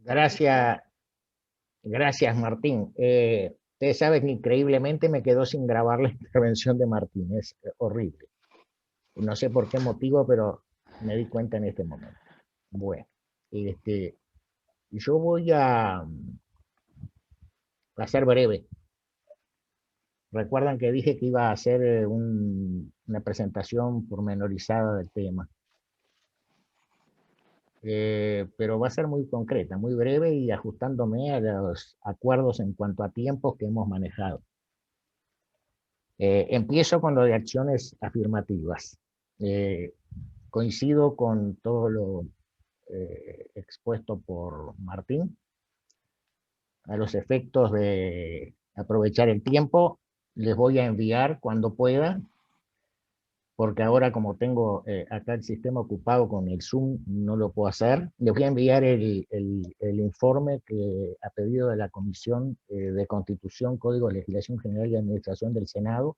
Gracias, gracias Martín. Ustedes saben que increíblemente me quedó sin grabar la intervención de Martín, es horrible. No sé por qué motivo, pero me di cuenta en este momento. Bueno, este, yo voy a ser breve. Recuerdan que dije que iba a hacer una presentación pormenorizada del tema. Pero va a ser muy concreta, muy breve y ajustándome a los acuerdos en cuanto a tiempos que hemos manejado. Empiezo con lo de acciones afirmativas. Eh, Coincido con todo lo expuesto por Martín. A los efectos de aprovechar el tiempo, les voy a enviar cuando pueda, porque ahora como tengo acá el sistema ocupado con el Zoom, no lo puedo hacer. Les voy a enviar el informe que a pedido de la Comisión de Constitución, Código de Legislación General y Administración del Senado,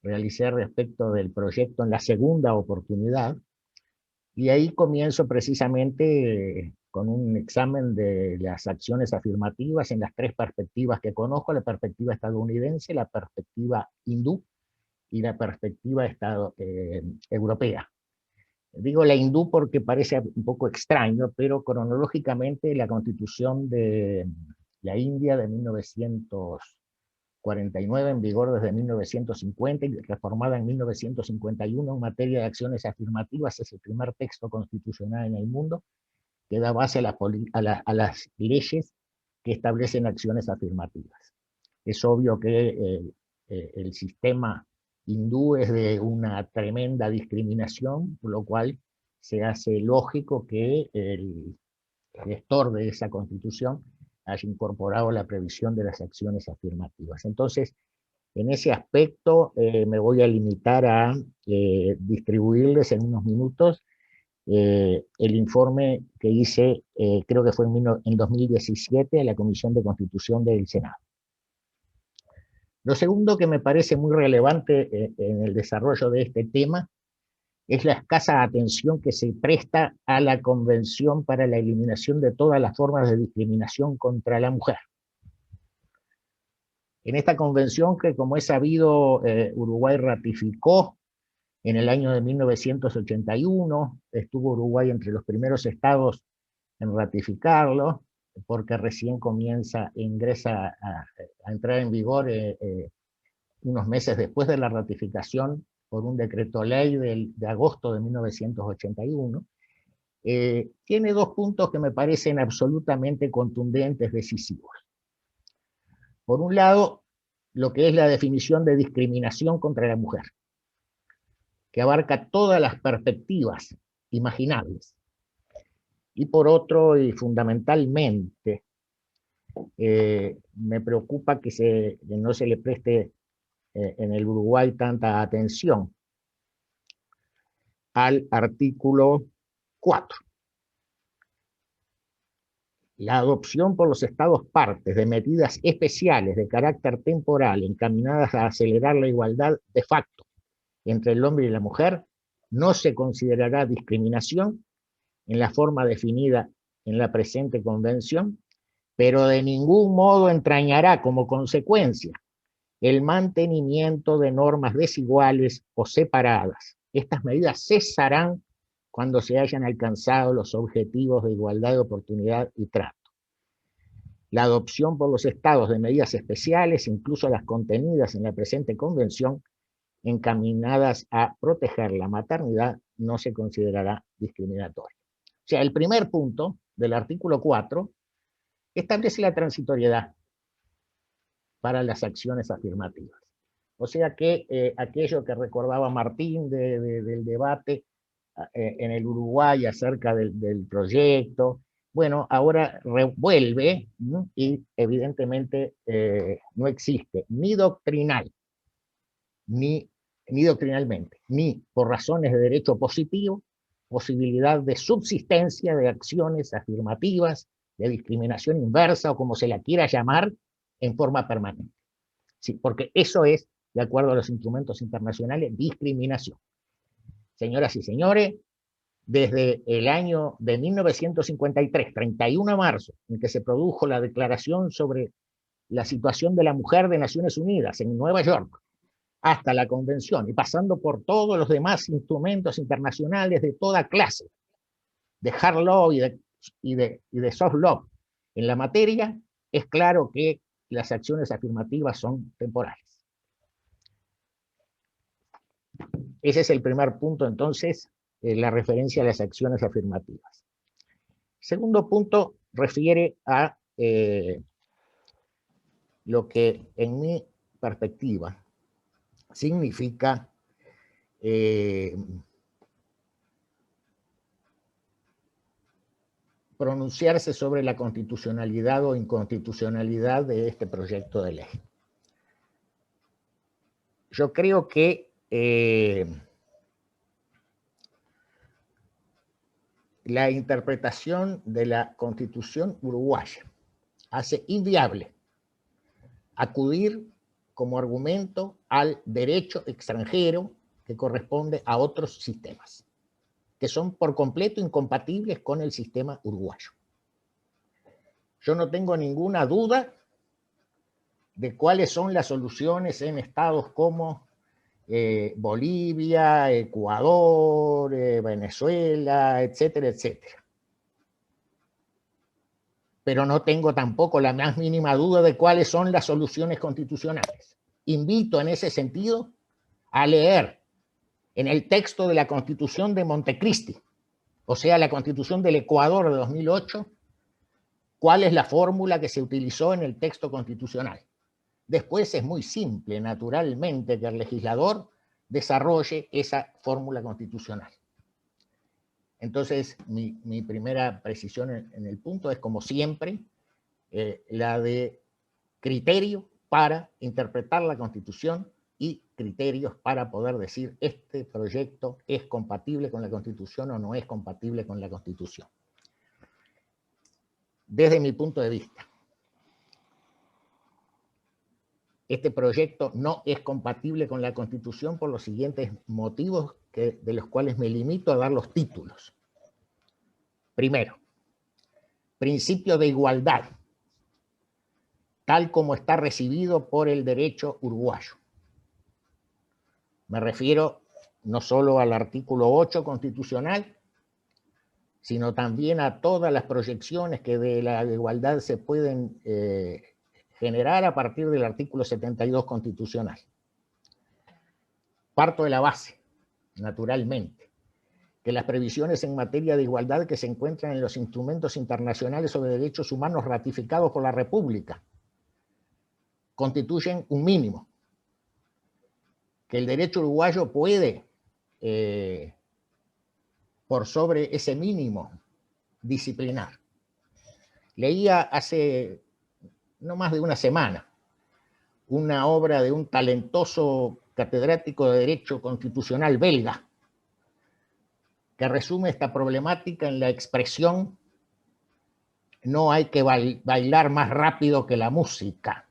realicé respecto del proyecto en la segunda oportunidad, y ahí comienzo precisamente con un examen de las acciones afirmativas en las tres perspectivas que conozco: la perspectiva estadounidense, la perspectiva hindú y la perspectiva europea. Digo la hindú porque parece un poco extraño, pero cronológicamente la constitución de la India de 1949, en vigor desde 1950 y reformada en 1951 en materia de acciones afirmativas, es el primer texto constitucional en el mundo que da base a las leyes que establecen acciones afirmativas. Es obvio que el sistema hindú es de una tremenda discriminación, por lo cual se hace lógico que el gestor de esa constitución haya incorporado la previsión de las acciones afirmativas. Entonces, en ese aspecto me voy a limitar a distribuirles en unos minutos el informe que hice, creo que fue en 2017, a la Comisión de Constitución del Senado. Lo segundo que me parece muy relevante en el desarrollo de este tema es la escasa atención que se presta a la Convención para la Eliminación de todas las formas de discriminación contra la mujer. En esta convención, que como es sabido, Uruguay ratificó en el año de 1981, estuvo Uruguay entre los primeros estados en ratificarlo, porque recién ingresa a entrar en vigor unos meses después de la ratificación por un decreto ley de agosto de 1981. Tiene dos puntos que me parecen absolutamente contundentes, decisivos. Por un lado, lo que es la definición de discriminación contra la mujer, que abarca todas las perspectivas imaginables. Y por otro, y fundamentalmente, me preocupa que no se le preste en el Uruguay tanta atención al artículo 4. La adopción por los Estados partes de medidas especiales de carácter temporal encaminadas a acelerar la igualdad de facto entre el hombre y la mujer no se considerará discriminación en la forma definida en la presente convención, pero de ningún modo entrañará como consecuencia el mantenimiento de normas desiguales o separadas. Estas medidas cesarán cuando se hayan alcanzado los objetivos de igualdad de oportunidad y trato. La adopción por los estados de medidas especiales, incluso las contenidas en la presente convención, encaminadas a proteger la maternidad, no se considerará discriminatoria. O sea, el primer punto del artículo 4 establece la transitoriedad para las acciones afirmativas. O sea que aquello que recordaba Martín del debate en el Uruguay acerca del proyecto, bueno, ahora revuelve, ¿no? Y evidentemente no existe ni doctrinal, ni, ni doctrinalmente, ni por razones de derecho positivo, posibilidad de subsistencia de acciones afirmativas, de discriminación inversa o como se la quiera llamar, en forma permanente. Sí, porque eso es, de acuerdo a los instrumentos internacionales, discriminación. Señoras y señores, desde el año de 1953, 31 de marzo, en que se produjo la declaración sobre la situación de la mujer de Naciones Unidas en Nueva York, hasta la convención y pasando por todos los demás instrumentos internacionales de toda clase, de hard law y de soft law en la materia, es claro que las acciones afirmativas son temporales. Ese es el primer punto, entonces, la referencia a las acciones afirmativas. Segundo punto refiere a lo que en mi perspectiva significa pronunciarse sobre la constitucionalidad o inconstitucionalidad de este proyecto de ley. Yo creo que la interpretación de la Constitución uruguaya hace inviable acudir como argumento al derecho extranjero que corresponde a otros sistemas, que son por completo incompatibles con el sistema uruguayo. Yo no tengo ninguna duda de cuáles son las soluciones en estados como Bolivia, Ecuador, Venezuela, etcétera, etcétera. Pero no tengo tampoco la más mínima duda de cuáles son las soluciones constitucionales. Invito en ese sentido a leer en el texto de la Constitución de Montecristi, o sea, la Constitución del Ecuador de 2008, cuál es la fórmula que se utilizó en el texto constitucional. Después es muy simple, naturalmente, que el legislador desarrolle esa fórmula constitucional. Entonces, mi primera precisión en el punto es, como siempre, la de criterio para interpretar la Constitución y criterios para poder decir este proyecto es compatible con la Constitución o no es compatible con la Constitución. Desde mi punto de vista, este proyecto no es compatible con la Constitución por los siguientes motivos de los cuales me limito a dar los títulos. Primero, principio de igualdad, tal como está recibido por el derecho uruguayo. Me refiero no solo al artículo 8 constitucional, sino también a todas las proyecciones que de la igualdad se pueden generar a partir del artículo 72 constitucional. Parto de la base, naturalmente, que las previsiones en materia de igualdad que se encuentran en los instrumentos internacionales sobre derechos humanos ratificados por la República constituyen un mínimo, que el derecho uruguayo puede, por sobre ese mínimo, disciplinar. Leía hace no más de una semana una obra de un talentoso catedrático de Derecho Constitucional belga, que resume esta problemática en la expresión: no hay que bailar más rápido que la música,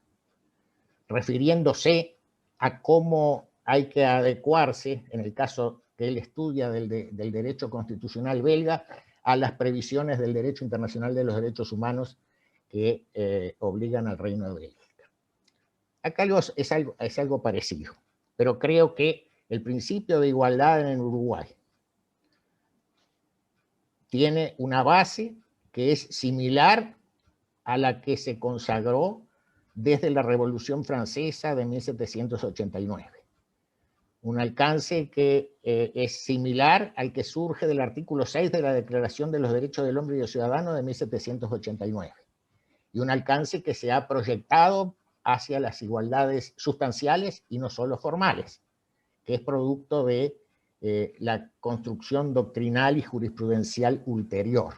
refiriéndose a cómo hay que adecuarse, en el caso que él estudia del derecho constitucional belga, a las previsiones del derecho internacional de los derechos humanos que obligan al Reino de Bélgica. Acá es algo parecido, pero creo que el principio de igualdad en Uruguay tiene una base que es similar a la que se consagró desde la Revolución Francesa de 1789. Un alcance que es similar al que surge del artículo 6 de la Declaración de los Derechos del Hombre y del Ciudadano de 1789. Y un alcance que se ha proyectado hacia las igualdades sustanciales y no solo formales, que es producto de la construcción doctrinal y jurisprudencial ulterior.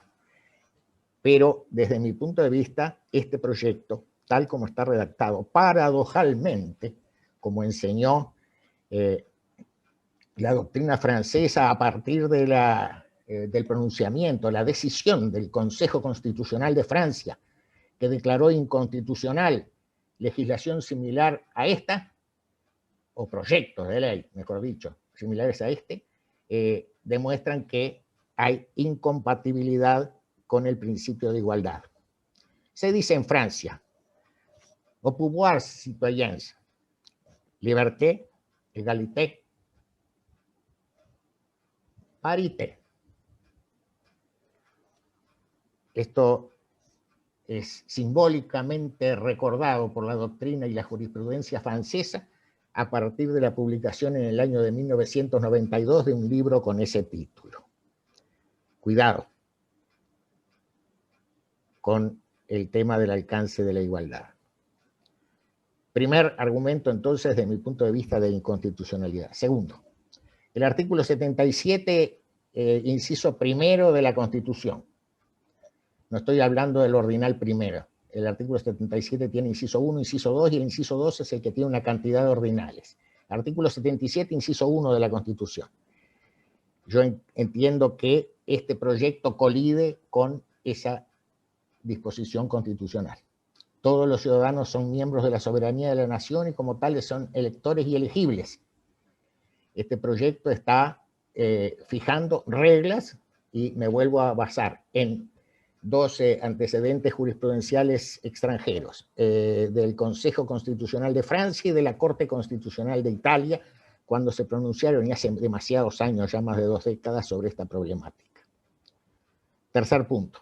Pero desde mi punto de vista, este proyecto, tal como está redactado, paradojalmente, como enseñó la doctrina francesa a partir de del pronunciamiento, la decisión del Consejo Constitucional de Francia, que declaró inconstitucional legislación similar a esta, o proyectos de ley, mejor dicho, similares a este, demuestran que hay incompatibilidad con el principio de igualdad. Se dice en Francia, au pouvoir citoyens, liberté, égalité, parité. Esto es simbólicamente recordado por la doctrina y la jurisprudencia francesa a partir de la publicación en el año de 1992 de un libro con ese título. Cuidado con el tema del alcance de la igualdad. Primer argumento, entonces, de mi punto de vista de inconstitucionalidad. Segundo, el artículo 77, inciso primero de la Constitución. No estoy hablando del ordinal primero. El artículo 77 tiene inciso 1, inciso 2, y el inciso 2 es el que tiene una cantidad de ordinales. Artículo 77, inciso 1 de la Constitución. Yo entiendo que este proyecto colide con esa disposición constitucional. Todos los ciudadanos son miembros de la soberanía de la nación y como tales son electores y elegibles. Este proyecto está fijando reglas y me vuelvo a basar en 12 antecedentes jurisprudenciales extranjeros, del Consejo Constitucional de Francia y de la Corte Constitucional de Italia, cuando se pronunciaron, y hace demasiados años, ya más de 2 décadas, sobre esta problemática. Tercer punto.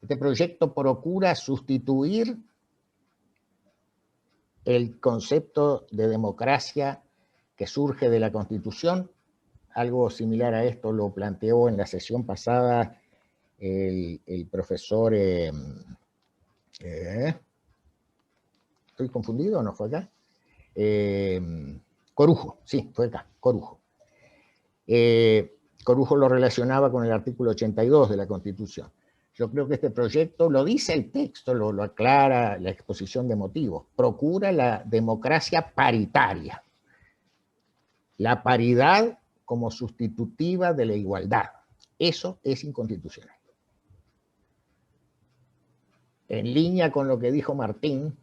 Este proyecto procura sustituir el concepto de democracia que surge de la Constitución. Algo similar a esto lo planteó en la sesión pasada el profesor, ¿estoy confundido o no fue acá? Corujo, sí, fue acá, Corujo. Corujo lo relacionaba con el artículo 82 de la Constitución. Yo creo que este proyecto, lo dice el texto, lo aclara la exposición de motivos, procura la democracia paritaria, la paridad como sustitutiva de la igualdad. Eso es inconstitucional. En línea con lo que dijo Martín,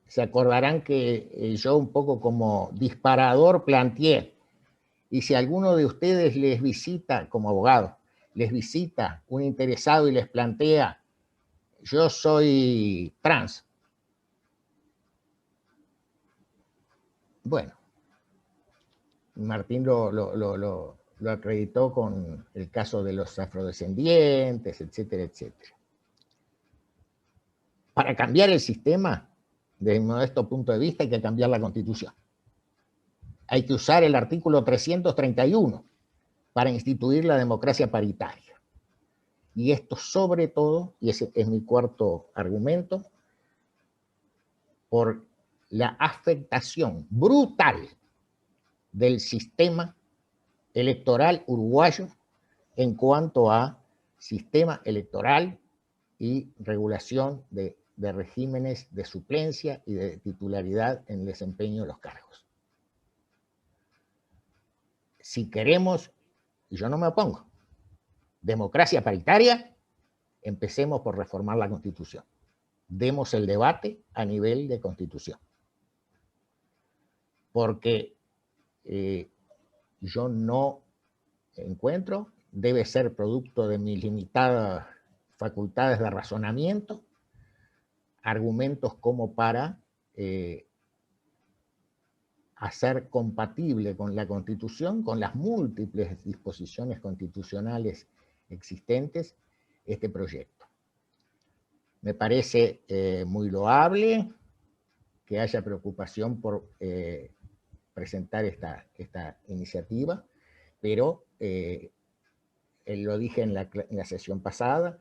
se acordarán que yo un poco como disparador planteé, y si alguno de ustedes les visita, como abogado, les visita un interesado y les plantea, yo soy trans. Bueno, Martín lo acreditó con el caso de los afrodescendientes, etcétera, etcétera. Para cambiar el sistema, desde mi modesto punto de vista, hay que cambiar la Constitución. Hay que usar el artículo 331 para instituir la democracia paritaria. Y esto sobre todo, y ese es mi cuarto argumento, por la afectación brutal del sistema electoral uruguayo en cuanto a sistema electoral y regulación de regímenes de suplencia y de titularidad en el desempeño de los cargos. Si queremos, y yo no me opongo, democracia paritaria, empecemos por reformar la Constitución. Demos el debate a nivel de Constitución. Porque yo no encuentro, debe ser producto de mis limitadas facultades de razonamiento, argumentos como para hacer compatible con la Constitución, con las múltiples disposiciones constitucionales existentes, este proyecto. Me parece muy loable que haya preocupación por presentar esta iniciativa, pero lo dije en la sesión pasada,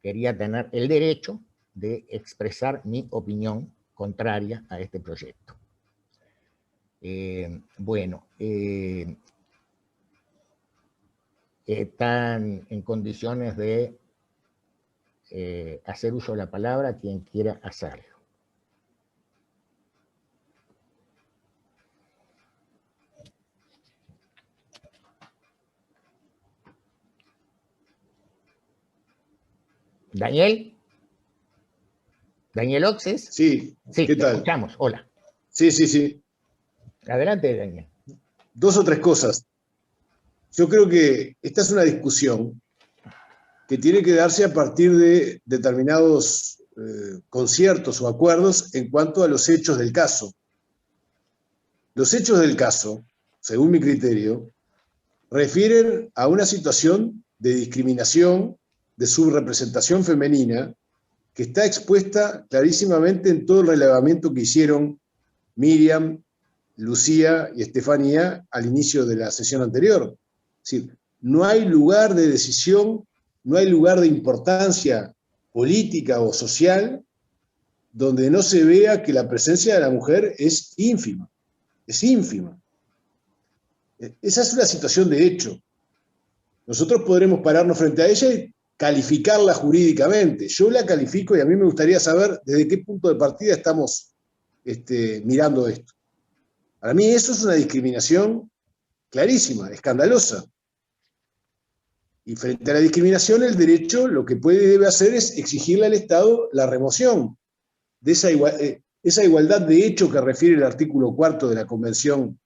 quería tener el derecho de expresar mi opinión contraria a este proyecto. Bueno, están en condiciones de hacer uso de la palabra quien quiera hacerlo. Daniel. Daniel Oxes. Sí, sí, ¿qué tal? Escuchamos, hola. Sí. Adelante, Daniel. 2 o 3 cosas. yo creo que esta es una discusión que tiene que darse a partir de determinados conciertos o acuerdos en cuanto a los hechos del caso. Los hechos del caso, según mi criterio, refieren a una situación de discriminación, de subrepresentación femenina, que está expuesta clarísimamente en todo el relevamiento que hicieron Miriam, Lucía y Estefanía al inicio de la sesión anterior. Es decir, no hay lugar de decisión, no hay lugar de importancia política o social donde no se vea que la presencia de la mujer es ínfima. Es ínfima. Esa es una situación de hecho. Nosotros podremos pararnos frente a ella y calificarla jurídicamente. Yo la califico y a mí me gustaría saber desde qué punto de partida estamos mirando esto. Para mí eso es una discriminación clarísima, escandalosa. Y frente a la discriminación, el derecho lo que puede y debe hacer es exigirle al Estado la remoción de esa igualdad de hecho que refiere el artículo 4 de la Convención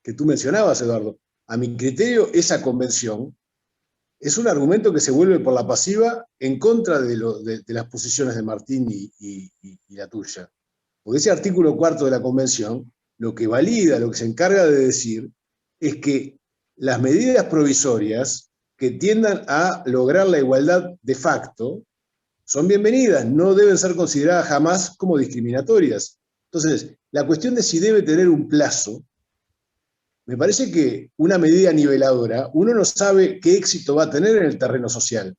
que tú mencionabas, Eduardo. A mi criterio, esa convención es un argumento que se vuelve por la pasiva en contra de las posiciones de Martín y la tuya. Porque ese artículo 4 de la convención lo que valida, lo que se encarga de decir, es que las medidas provisorias que tiendan a lograr la igualdad de facto son bienvenidas, no deben ser consideradas jamás como discriminatorias. Entonces, la cuestión de si debe tener un plazo, me parece que una medida niveladora, uno no sabe qué éxito va a tener en el terreno social.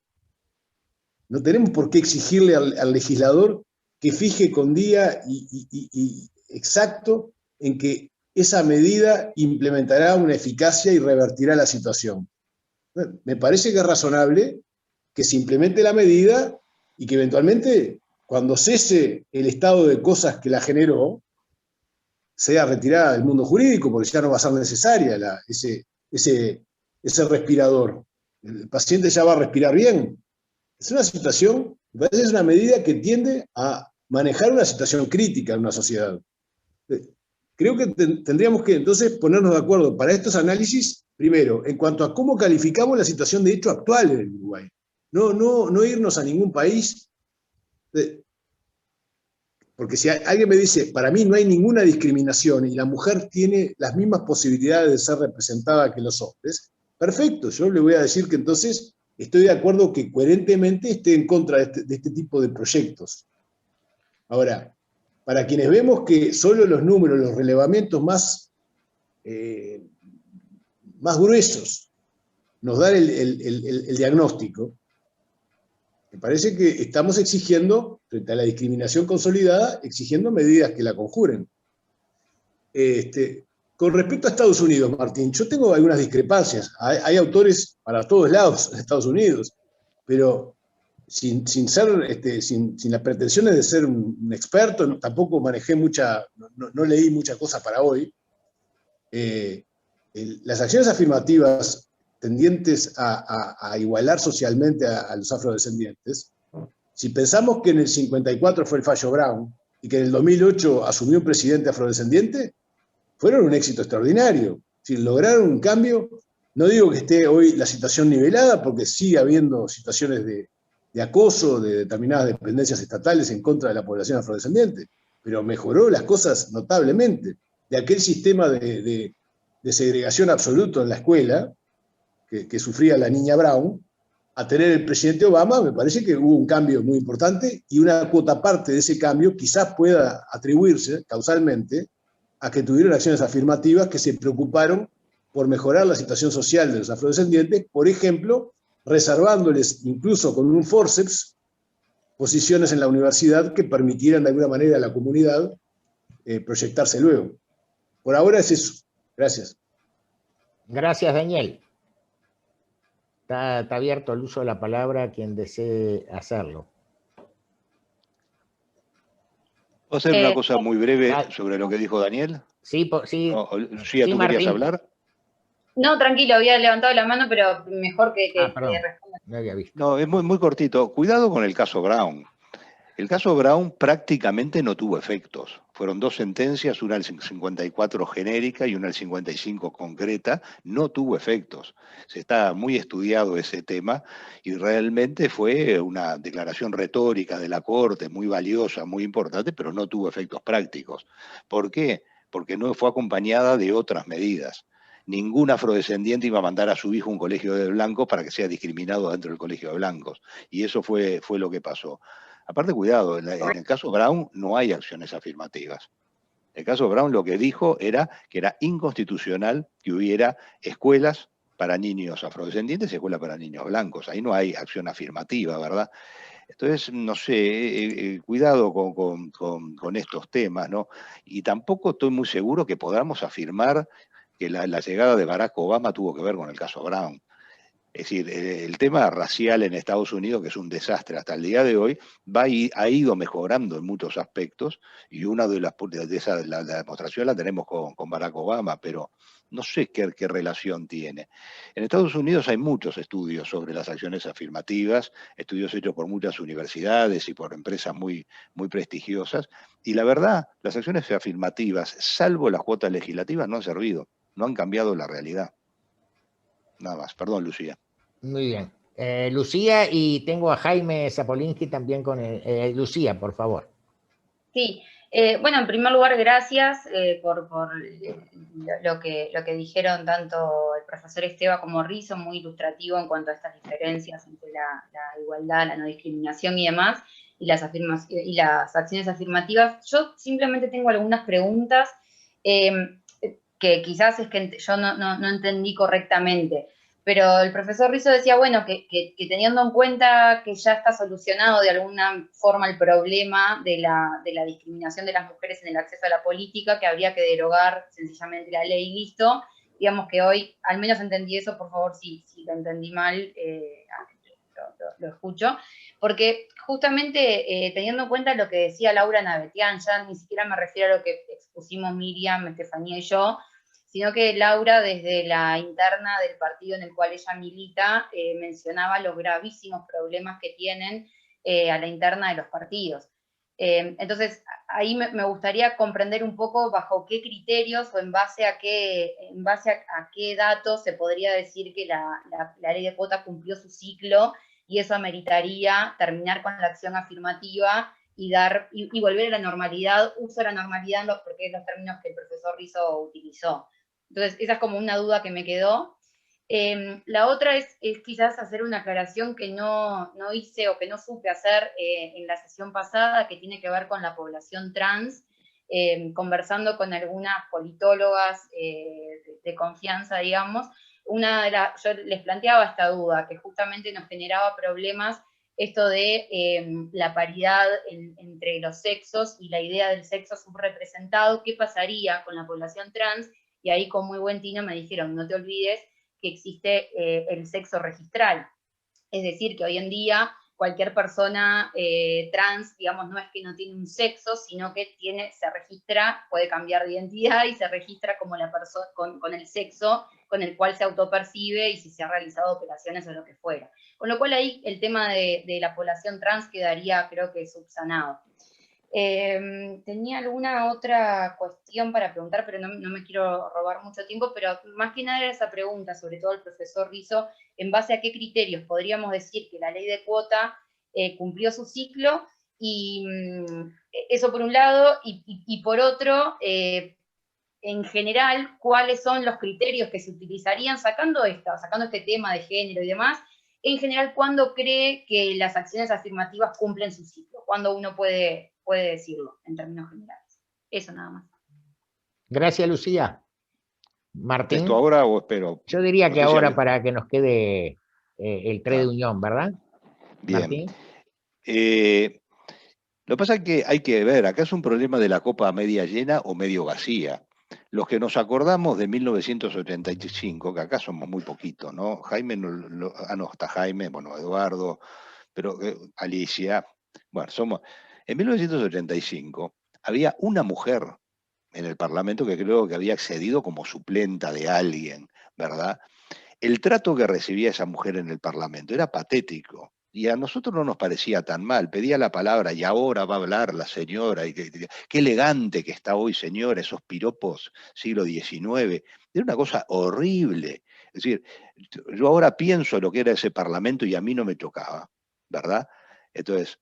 No tenemos por qué exigirle al legislador que fije con día y exacto en que esa medida implementará una eficacia y revertirá la situación. Me parece que es razonable que se implemente la medida y que eventualmente, cuando cese el estado de cosas que la generó, sea retirada del mundo jurídico, porque ya no va a ser necesaria ese respirador. El paciente ya va a respirar bien. Es una situación, me parece que es una medida que tiende a manejar una situación crítica en una sociedad. Creo que tendríamos que entonces ponernos de acuerdo para estos análisis, primero, en cuanto a cómo calificamos la situación de hecho actual en el Uruguay. No irnos a ningún país. Porque si alguien me dice, para mí no hay ninguna discriminación y la mujer tiene las mismas posibilidades de ser representada que los hombres, perfecto, yo le voy a decir que entonces estoy de acuerdo que coherentemente esté en contra de este tipo de proyectos. Ahora, para quienes vemos que solo los números, los relevamientos más gruesos nos dan el diagnóstico, me parece que estamos exigiendo, frente a la discriminación consolidada, exigiendo medidas que la conjuren. Con respecto a Estados Unidos, Martín, yo tengo algunas discrepancias. Hay autores para todos lados en Estados Unidos, pero sin las pretensiones de ser un experto, tampoco manejé no leí mucha cosa para hoy. Las acciones afirmativas tendientes a igualar socialmente a los afrodescendientes, si pensamos que en el 54 fue el fallo Brown y que en el 2008 asumió un presidente afrodescendiente, fueron un éxito extraordinario. Si lograron un cambio, no digo que esté hoy la situación nivelada, porque sigue habiendo situaciones de acoso de determinadas dependencias estatales en contra de la población afrodescendiente, pero mejoró las cosas notablemente. De aquel sistema de segregación absoluto en la escuela, que sufría la niña Brown, a tener el presidente Obama, me parece que hubo un cambio muy importante y una cuota parte de ese cambio quizás pueda atribuirse causalmente a que tuvieron acciones afirmativas que se preocuparon por mejorar la situación social de los afrodescendientes, por ejemplo, reservándoles incluso con un forceps posiciones en la universidad que permitieran de alguna manera a la comunidad proyectarse luego. Por ahora es eso. Gracias. Gracias, Daniel. Está abierto el uso de la palabra a quien desee hacerlo. ¿Puedo hacer una cosa muy breve sobre lo que dijo Daniel? Sí, sí. Lucía, ¿tú querías hablar? No, tranquilo, había levantado la mano, pero mejor que perdón, responda. no había visto. No, es muy cortito. Cuidado con el caso Brown. El caso Brown prácticamente no tuvo efectos. Fueron 2 sentencias, una al 54 genérica y una al 55 concreta. No tuvo efectos. Se está muy estudiado ese tema y realmente fue una declaración retórica de la Corte muy valiosa, muy importante, pero no tuvo efectos prácticos. ¿Por qué? Porque no fue acompañada de otras medidas. Ningún afrodescendiente iba a mandar a su hijo a un colegio de blancos para que sea discriminado dentro del colegio de blancos. Y eso fue lo que pasó. Aparte, cuidado, en el caso Brown no hay acciones afirmativas. El caso Brown lo que dijo era que era inconstitucional que hubiera escuelas para niños afrodescendientes y escuelas para niños blancos. Ahí no hay acción afirmativa, ¿verdad? Entonces, no sé, cuidado con estos temas, ¿no? Y tampoco estoy muy seguro que podamos afirmar que la llegada de Barack Obama tuvo que ver con el caso Brown. Es decir, el tema racial en Estados Unidos, que es un desastre hasta el día de hoy, ha ido mejorando en muchos aspectos, y una de esas, la demostración la tenemos con Barack Obama, pero no sé qué relación tiene. En Estados Unidos hay muchos estudios sobre las acciones afirmativas, estudios hechos por muchas universidades y por empresas muy, muy prestigiosas, y la verdad, las acciones afirmativas, salvo las cuotas legislativas, no han servido, no han cambiado la realidad. Nada más. Perdón, Lucía. Muy bien. Lucía, y tengo a Jaime Zapolinsky también con Lucía, por favor. Sí, bueno, en primer lugar, gracias por lo que dijeron tanto el profesor Esteba como Rizo, muy ilustrativo en cuanto a estas diferencias entre la igualdad, la no discriminación y demás, y las acciones afirmativas. Yo simplemente tengo algunas preguntas que quizás es que yo no entendí correctamente. Pero el profesor Rizo decía, bueno, que teniendo en cuenta que ya está solucionado de alguna forma el problema de la discriminación de las mujeres en el acceso a la política, que habría que derogar sencillamente la ley y listo. Digamos que hoy, al menos entendí eso, por favor, si lo entendí mal, lo escucho. Porque justamente teniendo en cuenta lo que decía Laura Navetian, ya ni siquiera me refiero a lo que expusimos Miriam, Estefanía y yo, sino que Laura, desde la interna del partido en el cual ella milita, mencionaba los gravísimos problemas que tienen a la interna de los partidos. Entonces, ahí me gustaría comprender un poco bajo qué criterios o en base a qué datos se podría decir que la ley de cuota cumplió su ciclo y eso ameritaría terminar con la acción afirmativa y volver a la normalidad, uso de la normalidad, porque es los términos que el profesor Rizo utilizó. Entonces, esa es como una duda que me quedó. La otra es quizás hacer una aclaración que no hice o que no supe hacer en la sesión pasada, que tiene que ver con la población trans, conversando con algunas politólogas de confianza, digamos. Yo les planteaba esta duda, que justamente nos generaba problemas esto de la paridad entre los sexos y la idea del sexo subrepresentado. ¿Qué pasaría con la población trans? Y ahí con muy buen tino me dijeron, no te olvides que existe el sexo registral. Es decir, que hoy en día cualquier persona trans, digamos, no es que no tiene un sexo, sino que se registra, puede cambiar de identidad y se registra como la persona con el sexo con el cual se autopercibe y si se ha realizado operaciones o lo que fuera. Con lo cual ahí el tema de la población trans quedaría, creo que, subsanado. Tenía alguna otra cuestión para preguntar, pero no me quiero robar mucho tiempo, pero más que nada era esa pregunta, sobre todo el profesor Rizo, en base a qué criterios podríamos decir que la ley de cuota cumplió su ciclo, y eso por un lado, y por otro, en general, cuáles son los criterios que se utilizarían, sacando este tema de género y demás, en general, ¿cuándo cree que las acciones afirmativas cumplen su ciclo? ¿Cuándo uno puede decirlo en términos generales? Eso nada más. Gracias, Lucía. Martín. ¿Esto ahora o espero? Yo diría que ahora, para que nos quede el tren de unión, ¿verdad? Bien. Martín. Lo que pasa es que hay que ver, acá es un problema de la copa media llena o medio vacía. Los que nos acordamos de 1985, que acá somos muy poquitos, ¿no? Jaime, no está Jaime, bueno, Eduardo, pero Alicia, bueno, en 1985 había una mujer en el Parlamento que creo que había accedido como suplenta de alguien, ¿verdad? El trato que recibía esa mujer en el Parlamento era patético. Y a nosotros no nos parecía tan mal. Pedía la palabra y ahora va a hablar la señora. Y qué elegante que está hoy, señora, esos piropos siglo XIX. Era una cosa horrible. Es decir, yo ahora pienso lo que era ese parlamento y a mí no me tocaba, ¿verdad? Entonces,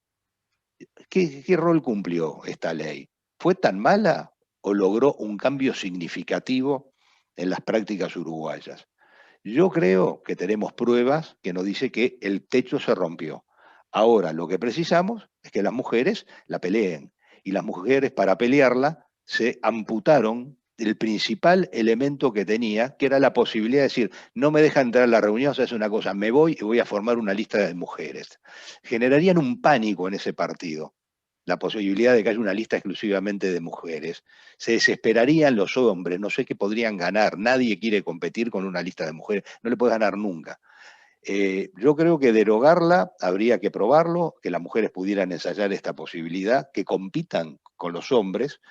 ¿qué rol cumplió esta ley? ¿Fue tan mala o logró un cambio significativo en las prácticas uruguayas? Yo creo que tenemos pruebas que nos dice que el techo se rompió. Ahora lo que precisamos es que las mujeres la peleen. Y las mujeres para pelearla se amputaron el principal elemento que tenía, que era la posibilidad de decir, no me dejan entrar a la reunión, o sea, es una cosa, me voy y voy a formar una lista de mujeres. Generarían un pánico en ese partido, la posibilidad de que haya una lista exclusivamente de mujeres. Se desesperarían los hombres, no sé qué podrían ganar, nadie quiere competir con una lista de mujeres, no le puede ganar nunca. Yo creo que derogarla habría que probarlo, que las mujeres pudieran ensayar esta posibilidad, que compitan con los hombres,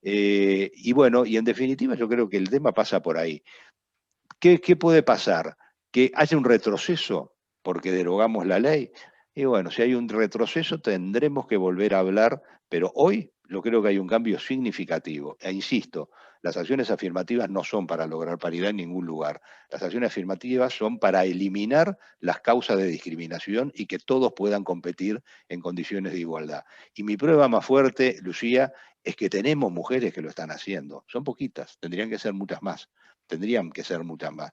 y bueno, y en definitiva yo creo que el tema pasa por ahí. ¿Qué puede pasar? Que haya un retroceso porque derogamos la ley. Y bueno, si hay un retroceso tendremos que volver a hablar, pero hoy yo creo que hay un cambio significativo. E insisto, las acciones afirmativas no son para lograr paridad en ningún lugar. Las acciones afirmativas son para eliminar las causas de discriminación y que todos puedan competir en condiciones de igualdad. Y mi prueba más fuerte, Lucía, es que tenemos mujeres que lo están haciendo. Son poquitas, tendrían que ser muchas más. Tendrían que ser muchas más.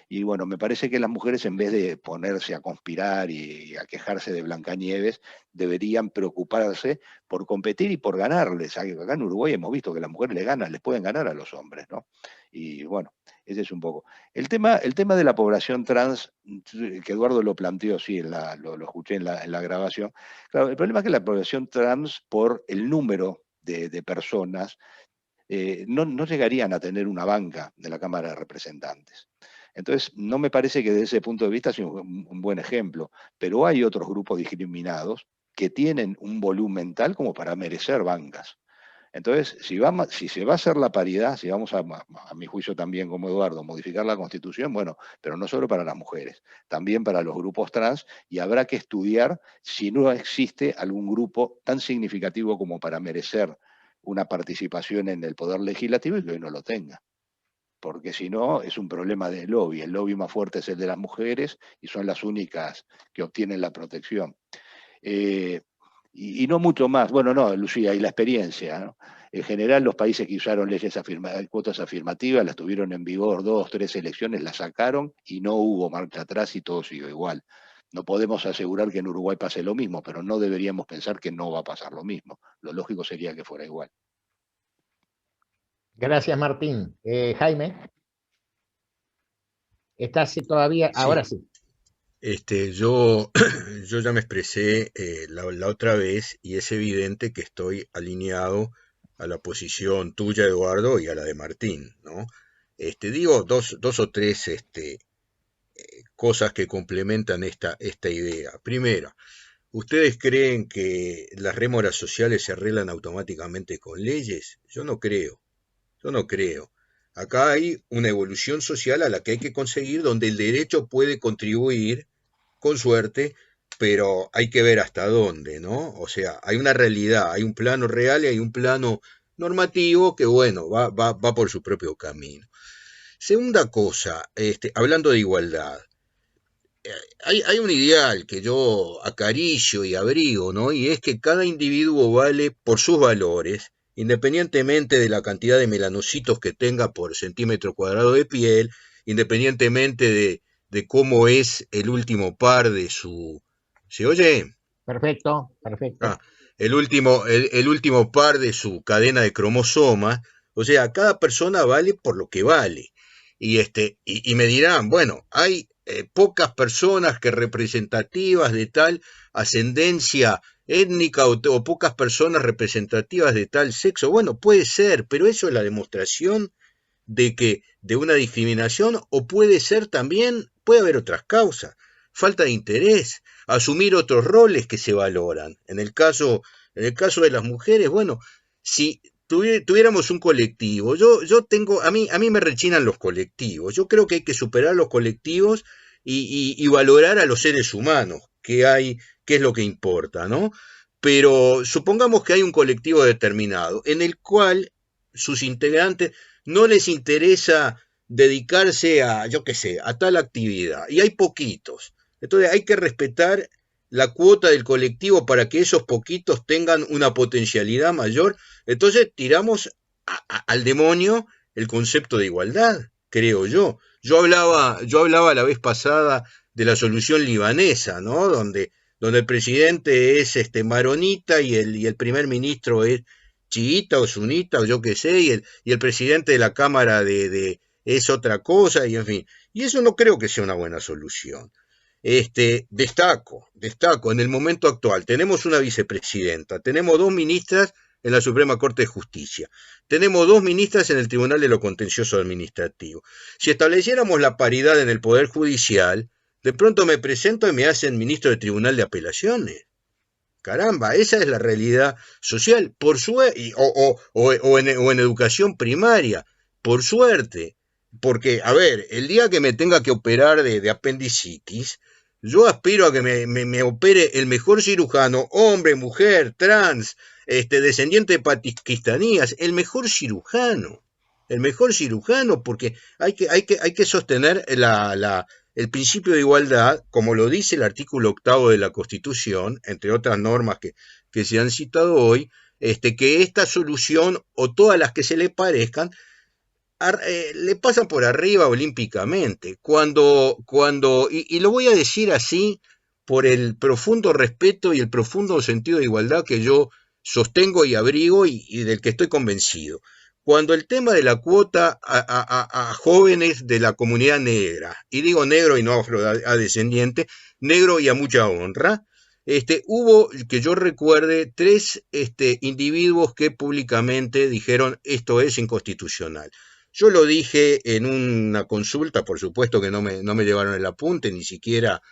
Y bueno, me parece que las mujeres, en vez de ponerse a conspirar y a quejarse de Blancanieves, deberían preocuparse por competir y por ganarles. Acá en Uruguay hemos visto que las mujeres les pueden ganar a los hombres, ¿no? Y bueno, ese es un poco. El tema de la población trans, que Eduardo lo planteó, sí, lo escuché en la grabación. Claro, el problema es que la población trans, por el número de personas, no llegarían a tener una banca de la Cámara de Representantes. Entonces, no me parece que desde ese punto de vista sea un buen ejemplo, pero hay otros grupos discriminados que tienen un volumen tal como para merecer bancas. Entonces, si se va a hacer la paridad, si vamos a mi juicio también como Eduardo, modificar la Constitución, bueno, pero no solo para las mujeres, también para los grupos trans, y habrá que estudiar si no existe algún grupo tan significativo como para merecer una participación en el poder legislativo y que hoy no lo tenga. Porque si no, es un problema de lobby. El lobby más fuerte es el de las mujeres y son las únicas que obtienen la protección. Y no mucho más. Bueno, no, Lucía, y la experiencia, ¿no? En general, los países que usaron cuotas afirmativas, las tuvieron en vigor 2, 3 elecciones, las sacaron y no hubo marcha atrás y todo siguió igual. No podemos asegurar que en Uruguay pase lo mismo, pero no deberíamos pensar que no va a pasar lo mismo. Lo lógico sería que fuera igual. Gracias, Martín. Jaime, ¿estás todavía? Sí, Ahora sí. yo ya me expresé la otra vez y es evidente que estoy alineado a la posición tuya, Eduardo, y a la de Martín, ¿no? Digo dos o tres cosas que complementan esta idea. Primero, ¿ustedes creen que las rémoras sociales se arreglan automáticamente con leyes? Yo no creo. Acá hay una evolución social a la que hay que conseguir, donde el derecho puede contribuir, con suerte, pero hay que ver hasta dónde, ¿no? O sea, hay una realidad, hay un plano real y hay un plano normativo que, bueno, va por su propio camino. Segunda cosa, hablando de igualdad, hay un ideal que yo acaricio y abrigo, ¿no? Y es que cada individuo vale por sus valores, independientemente de la cantidad de melanocitos que tenga por centímetro cuadrado de piel, independientemente de cómo es el último par de su... ¿Se oye? Perfecto. Ah, el último par de su cadena de cromosomas. O sea, cada persona vale por lo que vale. Y me dirán, bueno, hay pocas personas que representativas de tal ascendencia étnica o pocas personas representativas de tal sexo. Bueno, puede ser, pero eso es la demostración de una discriminación, o puede ser también, puede haber otras causas, falta de interés, asumir otros roles que se valoran. En el caso de las mujeres, bueno, si tuviéramos un colectivo, a mí me rechinan los colectivos. Yo creo que hay que superar los colectivos y valorar a los seres humanos qué es lo que importa, ¿no? Pero supongamos que hay un colectivo determinado en el cual sus integrantes no les interesa dedicarse a, yo qué sé, a tal actividad, y hay poquitos. Entonces hay que respetar la cuota del colectivo para que esos poquitos tengan una potencialidad mayor. Entonces tiramos al demonio el concepto de igualdad, creo yo. Yo hablaba la vez pasada de la solución libanesa, ¿no? Donde el presidente es maronita y el primer ministro es chiita o sunita o yo qué sé, y el presidente de la Cámara es otra cosa, y en fin. Y eso no creo que sea una buena solución. Destaco, en el momento actual, tenemos una vicepresidenta, tenemos 2 ministras en la Suprema Corte de Justicia, tenemos 2 ministras en el Tribunal de lo Contencioso Administrativo. Si estableciéramos la paridad en el Poder Judicial, de pronto me presento y me hacen ministro del Tribunal de Apelaciones. Caramba, esa es la realidad social, por suerte, o en educación primaria, por suerte. Porque, a ver, el día que me tenga que operar de apendicitis, yo aspiro a que me opere el mejor cirujano, hombre, mujer, trans, descendiente de paquistaníes, el mejor cirujano, porque hay que sostener el principio de igualdad, como lo dice el artículo 8º de la Constitución, entre otras normas que se han citado hoy, que esta solución o todas las que se le parezcan le pasan por arriba olímpicamente. Y lo voy a decir así por el profundo respeto y el profundo sentido de igualdad que yo sostengo y abrigo y del que estoy convencido. Cuando el tema de la cuota a jóvenes de la comunidad negra, y digo negro y no afrodescendiente, negro y a mucha honra, hubo, que yo recuerde, 3 individuos que públicamente dijeron esto es inconstitucional. Yo lo dije en una consulta, por supuesto que no me llevaron el apunte, ni siquiera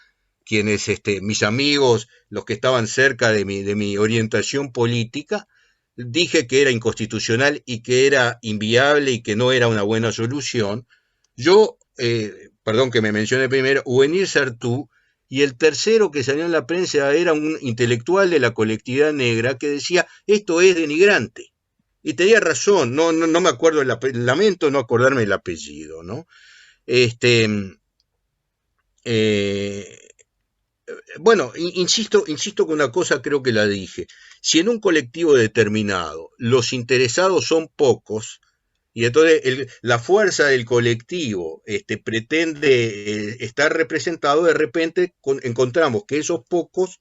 quienes, mis amigos, los que estaban cerca de mi orientación política. Dije que era inconstitucional y que era inviable y que no era una buena solución. Yo, perdón que me mencione primero, Uvenir Sartú, y el tercero que salió en la prensa era un intelectual de la colectividad negra que decía, esto es denigrante. Y tenía razón, no me acuerdo, lamento no acordarme el apellido, ¿no? Bueno, insisto con una cosa, creo que la dije. Si en un colectivo determinado los interesados son pocos, y entonces la fuerza del colectivo pretende estar representado, de repente encontramos que esos pocos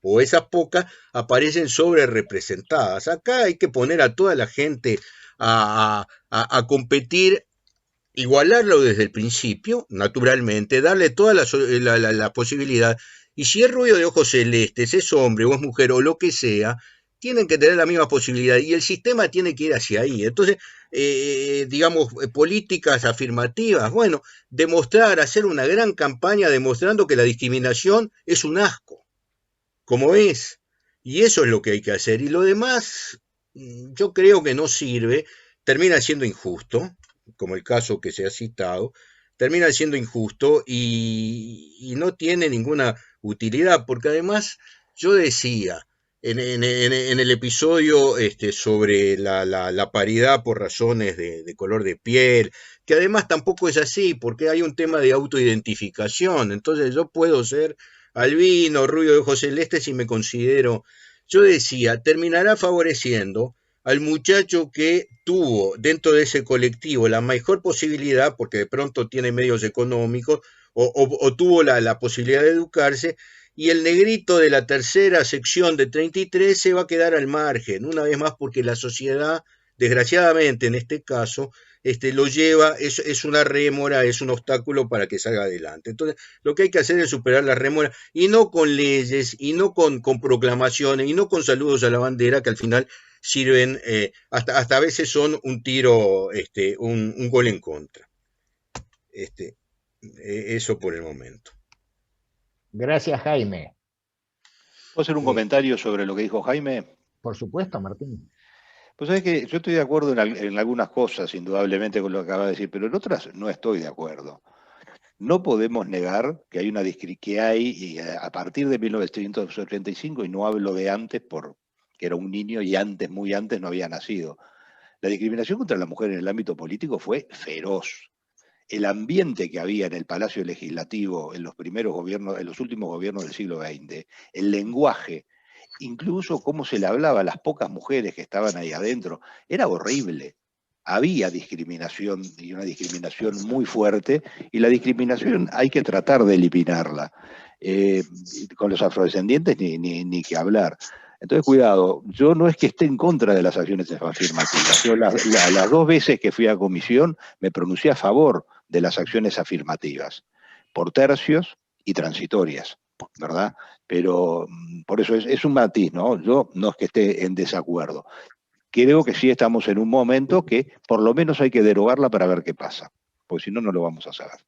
o esas pocas aparecen sobre representadas. Acá hay que poner a toda la gente a competir, igualarlo desde el principio, naturalmente, darle toda la posibilidad. Y si es rubio de ojos celestes, es hombre o es mujer o lo que sea, tienen que tener la misma posibilidad y el sistema tiene que ir hacia ahí. Entonces, digamos, políticas afirmativas, bueno, hacer una gran campaña demostrando que la discriminación es un asco, como es, y eso es lo que hay que hacer, y lo demás yo creo que no sirve, termina siendo injusto, como el caso que se ha citado, termina siendo injusto y no tiene ninguna utilidad, porque además yo decía en el episodio sobre la paridad por razones de color de piel, que además tampoco es así, porque hay un tema de autoidentificación, entonces yo puedo ser albino, rubio de ojos celestes y me considero, yo decía, terminará favoreciendo al muchacho que tuvo dentro de ese colectivo la mejor posibilidad, porque de pronto tiene medios económicos, o tuvo la posibilidad de educarse, y el negrito de la tercera sección de 33 se va a quedar al margen, una vez más porque la sociedad, desgraciadamente en este caso, lo lleva, es una rémora, es un obstáculo para que salga adelante. Entonces, lo que hay que hacer es superar la rémora, y no con leyes, y no con proclamaciones, y no con saludos a la bandera, que al final sirven, hasta a veces son un tiro, un gol en contra. Eso por el momento. Gracias, Jaime. ¿Puedo hacer un comentario sobre lo que dijo Jaime? Por supuesto, Martín. Pues sabés que yo estoy de acuerdo en algunas cosas, indudablemente, con lo que acaba de decir, pero en otras no estoy de acuerdo. No podemos negar que hay y a partir de 1985, y no hablo de antes porque era un niño y antes, muy antes, no había nacido. La discriminación contra la mujer en el ámbito político fue feroz. El ambiente que había en el Palacio Legislativo en los primeros gobiernos, en los últimos gobiernos del siglo XX, el lenguaje, incluso cómo se le hablaba a las pocas mujeres que estaban ahí adentro, era horrible. Había discriminación y una discriminación muy fuerte, y la discriminación hay que tratar de eliminarla. Con los afrodescendientes ni que hablar. Entonces, cuidado, yo no es que esté en contra de las acciones afirmativas. Yo las 2 veces que fui a comisión me pronuncié a favor de las acciones afirmativas, por tercios y transitorias, ¿verdad? Pero por eso es un matiz, ¿no? Yo no es que esté en desacuerdo. Creo que sí estamos en un momento que por lo menos hay que derogarla para ver qué pasa, porque si no, no lo vamos a saber.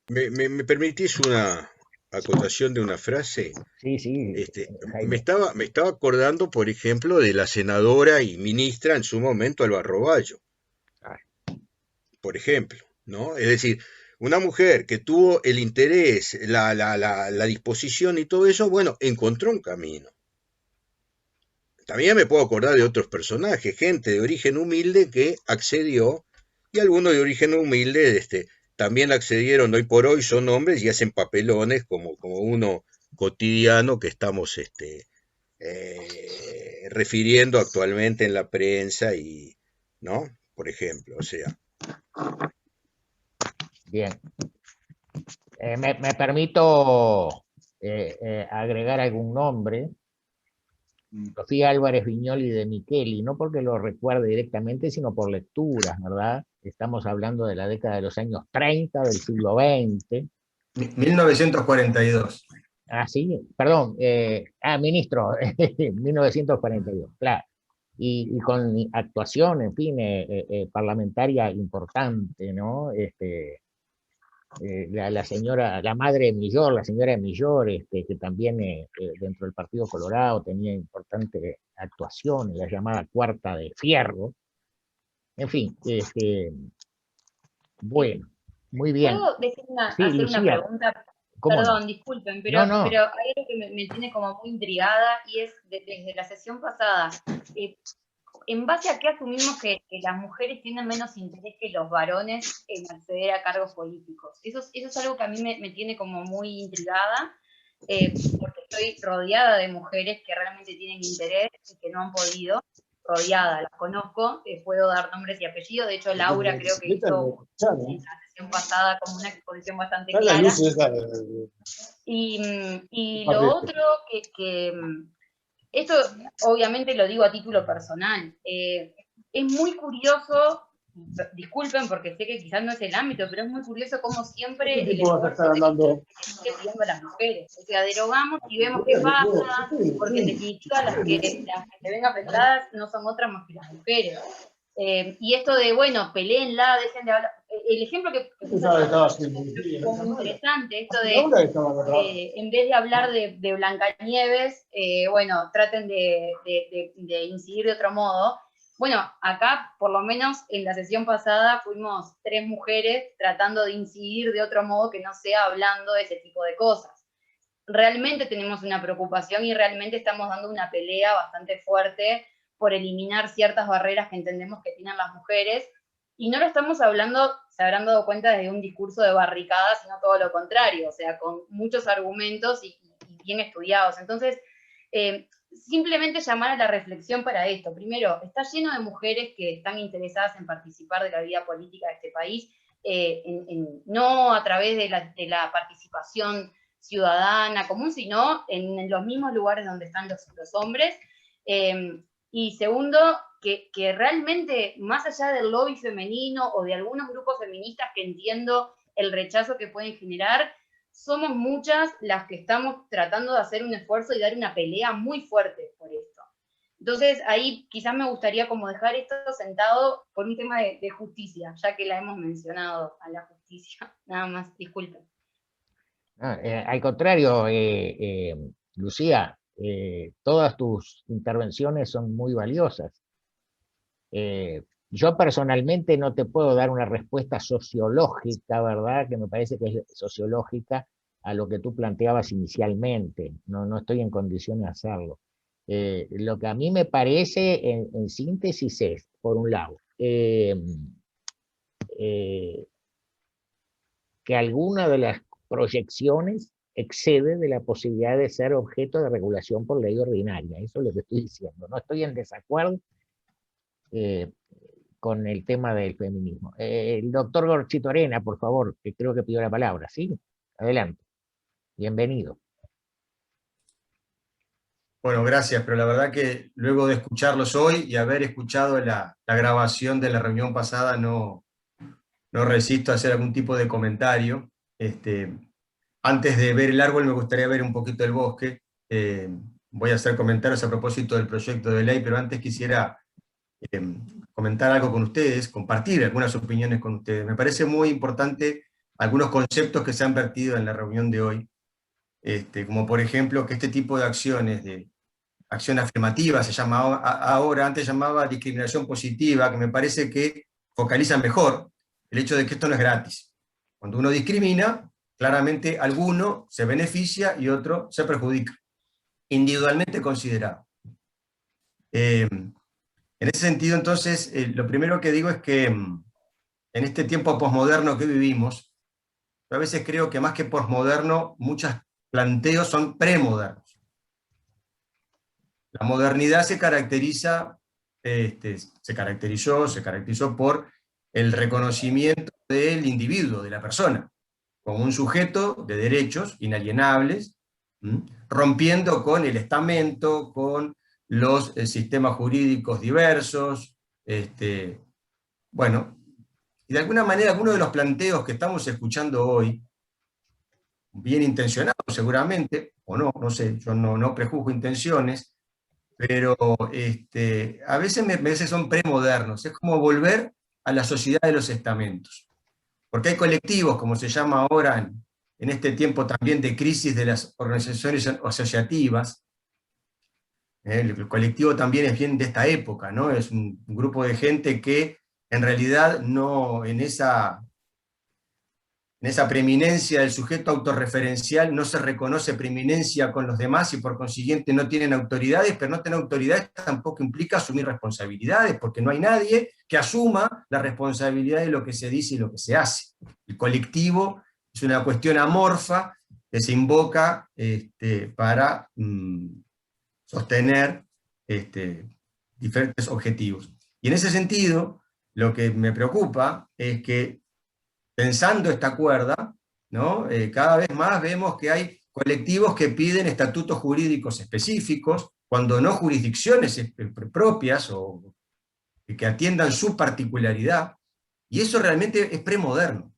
¿Me permitís una acotación de una frase? Sí, sí, Me Jaime. estaba acordando, por ejemplo, de la senadora y ministra en su momento, Alba Roballo, Ah, por ejemplo, ¿no? Es decir, una mujer que tuvo el interés, la disposición y todo eso, bueno, encontró un camino. También me puedo acordar de otros personajes, gente de origen humilde que accedió, y algunos de origen humilde también accedieron. Hoy por hoy son hombres y hacen papelones como uno cotidiano que estamos refiriendo actualmente en la prensa, y, ¿no? Por ejemplo, o sea. bien. Me permito agregar algún nombre. Sofía Álvarez Viñoli de Micheli, no porque lo recuerde directamente, sino por lecturas, ¿verdad? Estamos hablando de la década de los años 30 del siglo XX. 1942. Ah, sí, perdón, ministro, 1942, claro. Y con actuación, en fin, parlamentaria importante, ¿no? La señora, la madre de Millor, la señora de Millor, que también dentro del Partido Colorado tenía importante actuación en la llamada Cuarta de Fierro. En fin, bueno, muy bien. ¿Puedo Sí, hacer una Lucía, pregunta? ¿cómo no? Perdón, disculpen, No, pero no, hay algo que me tiene como muy intrigada y es desde la sesión pasada. ¿En base a qué asumimos que las mujeres tienen menos interés que los varones en acceder a cargos políticos? Eso es algo que a mí me tiene como muy intrigada, porque estoy rodeada de mujeres que realmente tienen interés y que no han podido. Rodeada, las conozco, puedo dar nombres y apellidos. De hecho, Laura creo que hizo en la sesión pasada como una exposición bastante clara. Y lo otro que esto obviamente lo digo a título personal, es muy curioso, disculpen porque sé que quizás no es el ámbito, pero es muy curioso cómo siempre el esfuerzo se sigue pidiendo a las mujeres. O sea, derogamos y vemos qué pasa, porque en definitiva las que se ven afectadas no son otras más que las mujeres. Y esto de, bueno, peleenla, dejen de hablar. El ejemplo que fue muy interesante, esto de, en vez de hablar de Blancanieves, bueno, traten de incidir de otro modo. Bueno, acá, por lo menos en la sesión pasada, fuimos 3 mujeres tratando de incidir de otro modo que no sea hablando de ese tipo de cosas. Realmente tenemos una preocupación y realmente estamos dando una pelea bastante fuerte por eliminar ciertas barreras que entendemos que tienen las mujeres, y no lo estamos hablando, se habrán dado cuenta, desde un discurso de barricada, sino todo lo contrario, o sea, con muchos argumentos y bien estudiados. Entonces, simplemente llamar a la reflexión para esto. Primero, está lleno de mujeres que están interesadas en participar de la vida política de este país, no a través de la participación ciudadana común, sino en los mismos lugares donde están los hombres. Y segundo, que realmente, más allá del lobby femenino o de algunos grupos feministas que entiendo el rechazo que pueden generar, somos muchas las que estamos tratando de hacer un esfuerzo y dar una pelea muy fuerte por esto. Entonces, ahí quizás me gustaría como dejar esto sentado por un tema de justicia, ya que la hemos mencionado a la justicia. Nada más, disculpen. Al contrario, Lucía, todas tus intervenciones son muy valiosas. Yo personalmente no te puedo dar una respuesta sociológica, ¿verdad? Que me parece que es sociológica a lo que tú planteabas inicialmente. No, no estoy en condiciones de hacerlo. Lo que a mí me parece en síntesis es, por un lado, eh, que alguna de las proyecciones excede de la posibilidad de ser objeto de regulación por ley ordinaria. Eso es lo que estoy diciendo. No estoy en desacuerdo eh, con el tema del feminismo. El doctor Gorchito Arena, por favor, que creo que pidió la palabra. Sí, adelante. Bienvenido. Bueno, gracias, pero la verdad que luego de escucharlos hoy y haber escuchado la grabación de la reunión pasada, no resisto a hacer algún tipo de comentario. Antes de ver el árbol me gustaría ver un poquito el bosque. Voy a hacer comentarios a propósito del proyecto de ley, pero antes quisiera comentar algo con ustedes, compartir algunas opiniones con ustedes. Me parece muy importante algunos conceptos que se han vertido en la reunión de hoy, como por ejemplo que este tipo de acciones, de acción afirmativa, se llama ahora, antes llamaba discriminación positiva, que me parece que focaliza mejor el hecho de que esto no es gratis. Cuando uno discrimina, claramente alguno se beneficia y otro se perjudica, individualmente considerado. En ese sentido, entonces, lo primero que digo es que en este tiempo posmoderno que vivimos, yo a veces creo que más que posmoderno, muchos planteos son premodernos. La modernidad se caracterizó por el reconocimiento del individuo, de la persona, como un sujeto de derechos inalienables, rompiendo con el estamento, con los sistemas jurídicos diversos, bueno, y de alguna manera algunos de los planteos que estamos escuchando hoy, bien intencionados seguramente, o no, no sé, yo no prejuzgo intenciones, pero a veces me parece que son premodernos, es como volver a la sociedad de los estamentos. Porque hay colectivos, como se llama ahora en este tiempo también de crisis de las organizaciones asociativas. El colectivo también es bien de esta época, ¿no? Es un grupo de gente que en realidad no, en esa preeminencia del sujeto autorreferencial no se reconoce preeminencia con los demás y por consiguiente no tienen autoridades, pero no tener autoridades tampoco implica asumir responsabilidades, porque no hay nadie que asuma la responsabilidad de lo que se dice y lo que se hace. El colectivo es una cuestión amorfa que se invoca para sostener diferentes objetivos. Y en ese sentido, lo que me preocupa es que pensando esta cuerda, ¿no? Cada vez más vemos que hay colectivos que piden estatutos jurídicos específicos, cuando no jurisdicciones propias o que atiendan su particularidad, y eso realmente es premoderno,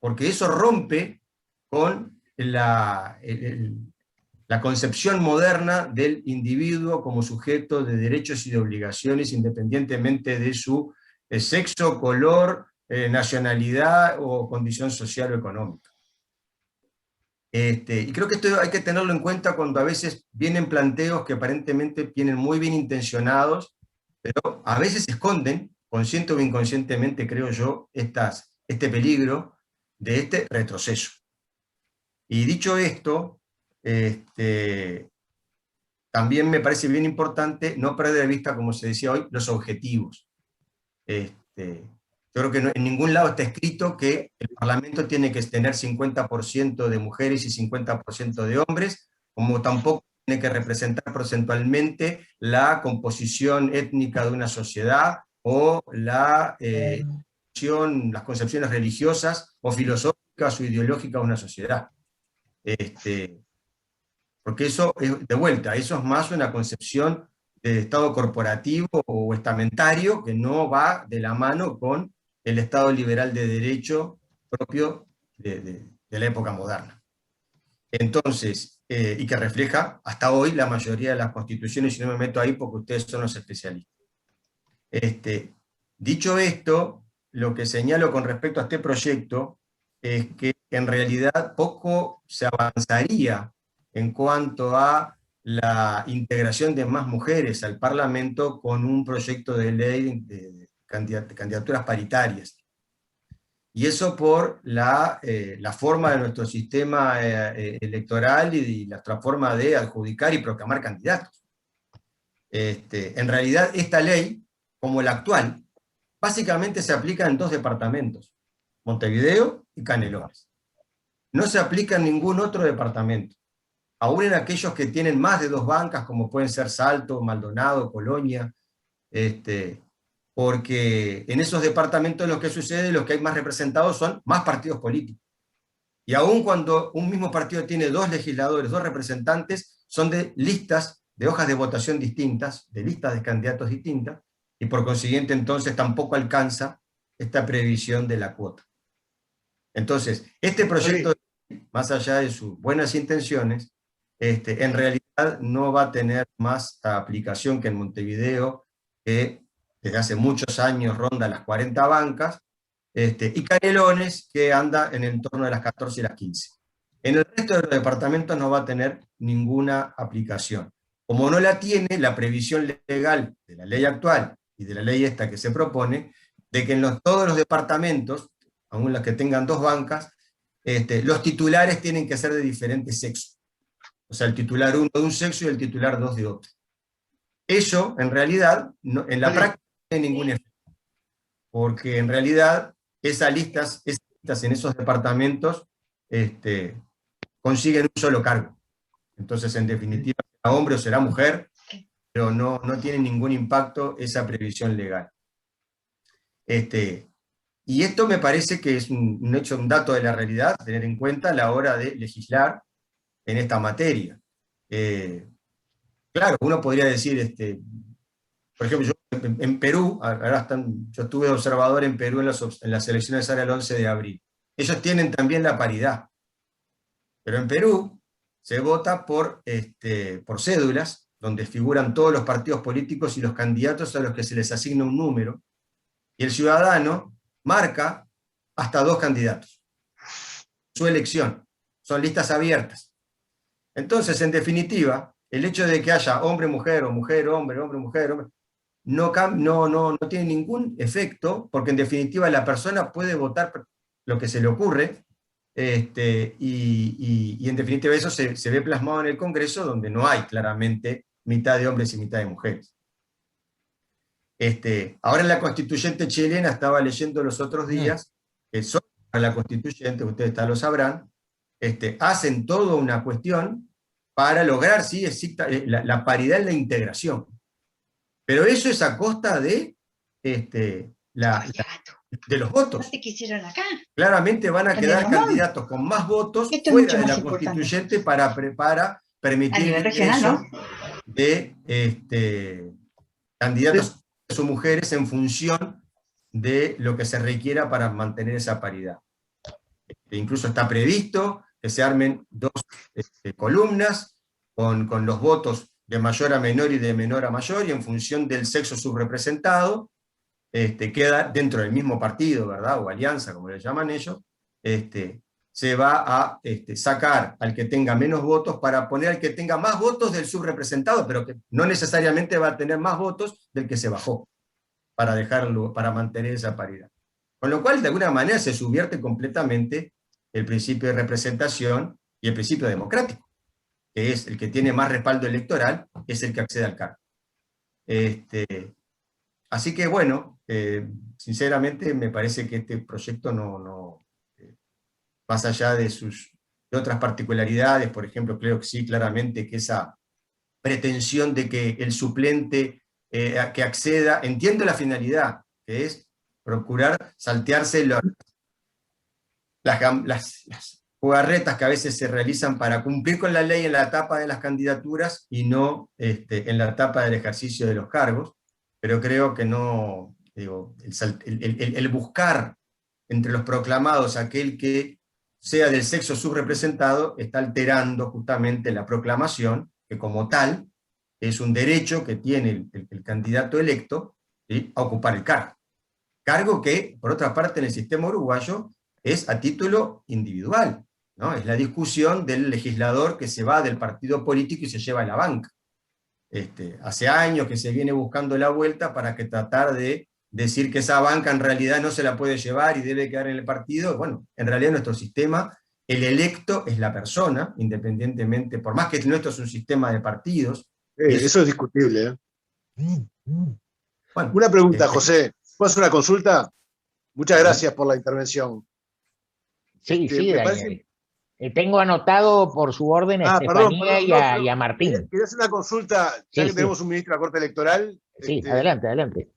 porque eso rompe con la concepción moderna del individuo como sujeto de derechos y de obligaciones, independientemente de su sexo, color, nacionalidad o condición social o económica. Y creo que esto hay que tenerlo en cuenta cuando a veces vienen planteos que aparentemente vienen muy bien intencionados, pero a veces esconden, consciente o inconscientemente, creo yo, este peligro de este retroceso. Y dicho esto, también me parece bien importante no perder de vista, como se decía hoy, los objetivos. Yo creo que en ningún lado está escrito que el Parlamento tiene que tener 50% de mujeres y 50% de hombres, como tampoco tiene que representar porcentualmente la composición étnica de una sociedad o las concepciones religiosas o filosóficas o ideológicas de una sociedad. Porque eso, de vuelta, eso es más una concepción de Estado corporativo o estamentario que no va de la mano con el Estado liberal de derecho propio de la época moderna. Entonces, y que refleja hasta hoy la mayoría de las constituciones, y no me meto ahí porque ustedes son los especialistas. Dicho esto, lo que señalo con respecto a este proyecto es que en realidad poco se avanzaría en cuanto a la integración de más mujeres al Parlamento con un proyecto de ley candidaturas paritarias. Y eso por la forma de nuestro sistema electoral y nuestra forma de adjudicar y proclamar candidatos. En realidad, esta ley, como la actual, básicamente se aplica en 2 departamentos, Montevideo y Canelones. No se aplica en ningún otro departamento, aún en aquellos que tienen más de 2 bancas, como pueden ser Salto, Maldonado, Colonia, porque en esos departamentos lo que sucede, los que hay más representados son más partidos políticos. Y aún cuando un mismo partido tiene 2 legisladores, 2 representantes, son de listas, de hojas de votación distintas, de listas de candidatos distintas, y por consiguiente entonces tampoco alcanza esta previsión de la cuota. Entonces, este proyecto, más allá de sus buenas intenciones, en realidad no va a tener más aplicación que en Montevideo, que desde hace muchos años ronda las 40 bancas, y Canelones, que anda en el torno de las 14 y las 15. En el resto de los departamentos no va a tener ninguna aplicación. Como no la tiene la previsión legal de la ley actual y de la ley esta que se propone, de que en todos los departamentos, aún los que tengan 2 bancas, los titulares tienen que ser de diferente sexo. O sea, el titular 1 de un sexo y el titular 2 de otro. Eso, en realidad, en la práctica no tiene ningún efecto. Porque en realidad, esas listas en esos departamentos consiguen un solo cargo. Entonces, en definitiva, será hombre o será mujer, pero no tiene ningún impacto esa previsión legal. Y esto me parece que es un hecho, un dato de la realidad, tener en cuenta a la hora de legislar en esta materia. Claro, uno podría decir, por ejemplo, yo en Perú, yo estuve de observador en Perú en las elecciones ahora el 11 de abril. Ellos tienen también la paridad, pero en Perú se vota por cédulas, donde figuran todos los partidos políticos y los candidatos a los que se les asigna un número, y el ciudadano marca hasta 2 candidatos. Su elección. Son listas abiertas. Entonces, en definitiva, el hecho de que haya hombre-mujer, o mujer-hombre, hombre-mujer, no tiene ningún efecto, porque en definitiva la persona puede votar lo que se le ocurre, y en definitiva eso se ve plasmado en el Congreso, donde no hay claramente mitad de hombres y mitad de mujeres. Ahora en la constituyente chilena, estaba leyendo los otros días, que sobre la constituyente, ustedes lo sabrán, hacen toda una cuestión para lograr, sí, exista la paridad en la integración. Pero eso es a costa de, de los votos. ¿Qué quisieron acá? Claramente van a quedar candidatos con más votos fuera de la constituyente para permitir el ingreso de candidatos o mujeres en función de lo que se requiera para mantener esa paridad. Incluso está previsto que se armen 2 columnas con los votos de mayor a menor y de menor a mayor, y en función del sexo subrepresentado, queda dentro del mismo partido, ¿verdad? O alianza, como le llaman ellos, se va a sacar al que tenga menos votos para poner al que tenga más votos del subrepresentado, pero que no necesariamente va a tener más votos del que se bajó, para mantener esa paridad. Con lo cual, de alguna manera, se subvierte completamente el principio de representación y el principio democrático, que es el que tiene más respaldo electoral, es el que accede al cargo. Así que, bueno, sinceramente me parece que este proyecto más allá de otras particularidades, por ejemplo, creo que sí, claramente que esa pretensión de que el suplente que acceda, entiendo la finalidad, que es procurar saltearse las jugarretas que a veces se realizan para cumplir con la ley en la etapa de las candidaturas y no en la etapa del ejercicio de los cargos, pero creo que no, digo, el buscar entre los proclamados aquel que sea del sexo subrepresentado está alterando justamente la proclamación, que como tal es un derecho que tiene el candidato electo, ¿sí?, a ocupar el cargo. Cargo que, por otra parte, en el sistema uruguayo es a título individual, ¿no? Es la discusión del legislador que se va del partido político y se lleva a la banca. Hace años que se viene buscando la vuelta para que tratar de decir que esa banca en realidad no se la puede llevar y debe quedar en el partido. Bueno, en realidad nuestro sistema, el electo es la persona, independientemente, por más que el nuestro es un sistema de partidos. Eso es discutible, ¿eh? Bueno, una pregunta, José. ¿Puedo hacer una consulta? Muchas gracias por la intervención. Sí, sí, me Daniel. parece... Tengo anotado por su orden a Estefanía y a Martín. Quería hacer una consulta, ya que tenemos un ministro de la Corte Electoral. Sí, adelante, adelante.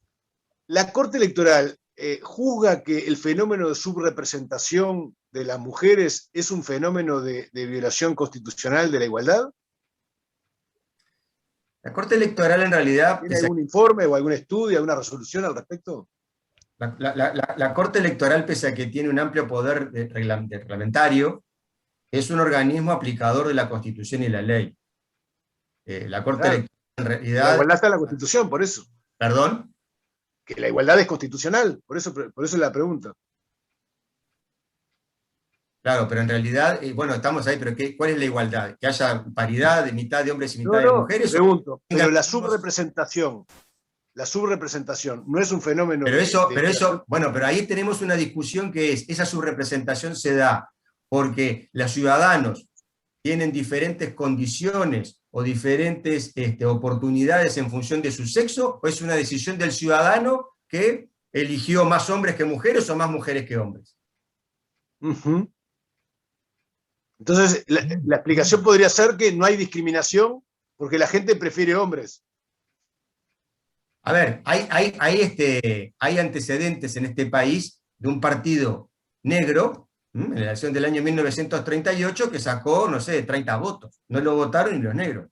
La Corte Electoral juzga que el fenómeno de subrepresentación de las mujeres es un fenómeno de violación constitucional de la igualdad. La Corte Electoral en realidad... ¿Tiene algún informe o algún estudio, alguna resolución al respecto? La Corte Electoral, pese a que tiene un amplio poder reglamentario, es un organismo aplicador de la Constitución y la ley. La Corte Electoral en realidad... La igualdad está en la Constitución, por eso. ¿Perdón? Que la igualdad es constitucional, por eso es la pregunta. Claro, pero en realidad, bueno, estamos ahí, pero ¿cuál es la igualdad? ¿Que haya paridad de mitad de hombres y mitad de mujeres? Pregunto, pero la subrepresentación no es un fenómeno... Pero ahí tenemos una discusión que es, esa subrepresentación se da porque los ciudadanos tienen diferentes condiciones o diferentes oportunidades en función de su sexo, o es una decisión del ciudadano que eligió más hombres que mujeres o más mujeres que hombres. Entonces, la explicación podría ser que no hay discriminación porque la gente prefiere hombres. A ver, hay antecedentes en este país de un partido negro, en la elección del año 1938, que sacó, no sé, 30 votos. No lo votaron ni los negros,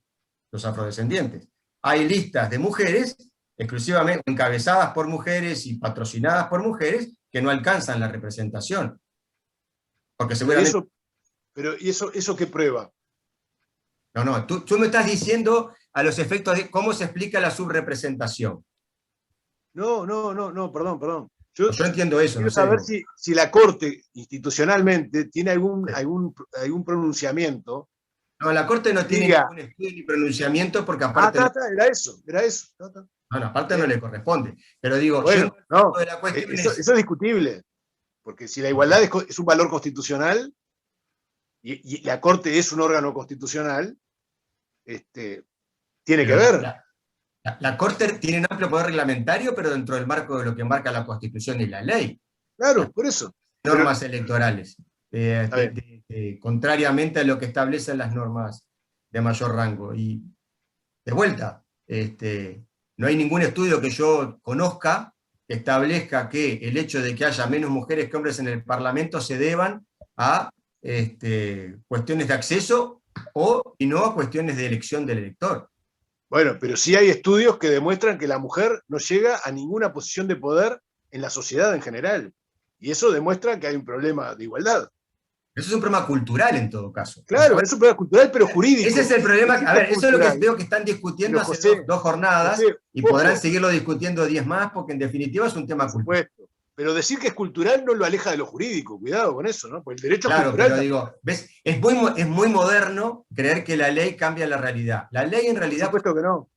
los afrodescendientes. Hay listas de mujeres, exclusivamente encabezadas por mujeres y patrocinadas por mujeres, que no alcanzan la representación. Porque seguramente... Pero ¿y eso qué prueba? No, tú me estás diciendo a los efectos de cómo se explica la subrepresentación. No, perdón. Yo entiendo eso. Quiero saber si la Corte institucionalmente tiene algún pronunciamiento. No, la Corte no tiene ningún estudio ni pronunciamiento porque aparte... Era eso. No, aparte no le corresponde. Pero digo, bueno, eso es discutible. Porque si la igualdad es un valor constitucional y la Corte es un órgano constitucional, tiene que ver. La Corte tiene un amplio poder reglamentario, pero dentro del marco de lo que marca la Constitución y la ley. Claro, por eso. Normas electorales. Contrariamente a lo que establecen las normas de mayor rango. Y de vuelta, no hay ningún estudio que yo conozca que establezca que el hecho de que haya menos mujeres que hombres en el Parlamento se deban a cuestiones de acceso y no a cuestiones de elección del elector. Bueno, pero sí hay estudios que demuestran que la mujer no llega a ninguna posición de poder en la sociedad en general. Y eso demuestra que hay un problema de igualdad. Eso es un problema cultural en todo caso. Claro, es un problema cultural, pero jurídico. Ese es el problema. A ver, eso es lo que veo que están discutiendo hace dos jornadas, y podrán seguirlo discutiendo 10 más, porque en definitiva es un tema cultural. Pero decir que es cultural no lo aleja de lo jurídico. Cuidado con eso, ¿no? Porque el derecho claro, cultural... Pero digo, ¿ves? Es muy moderno creer que la ley cambia la realidad. La ley en realidad... Por supuesto que no.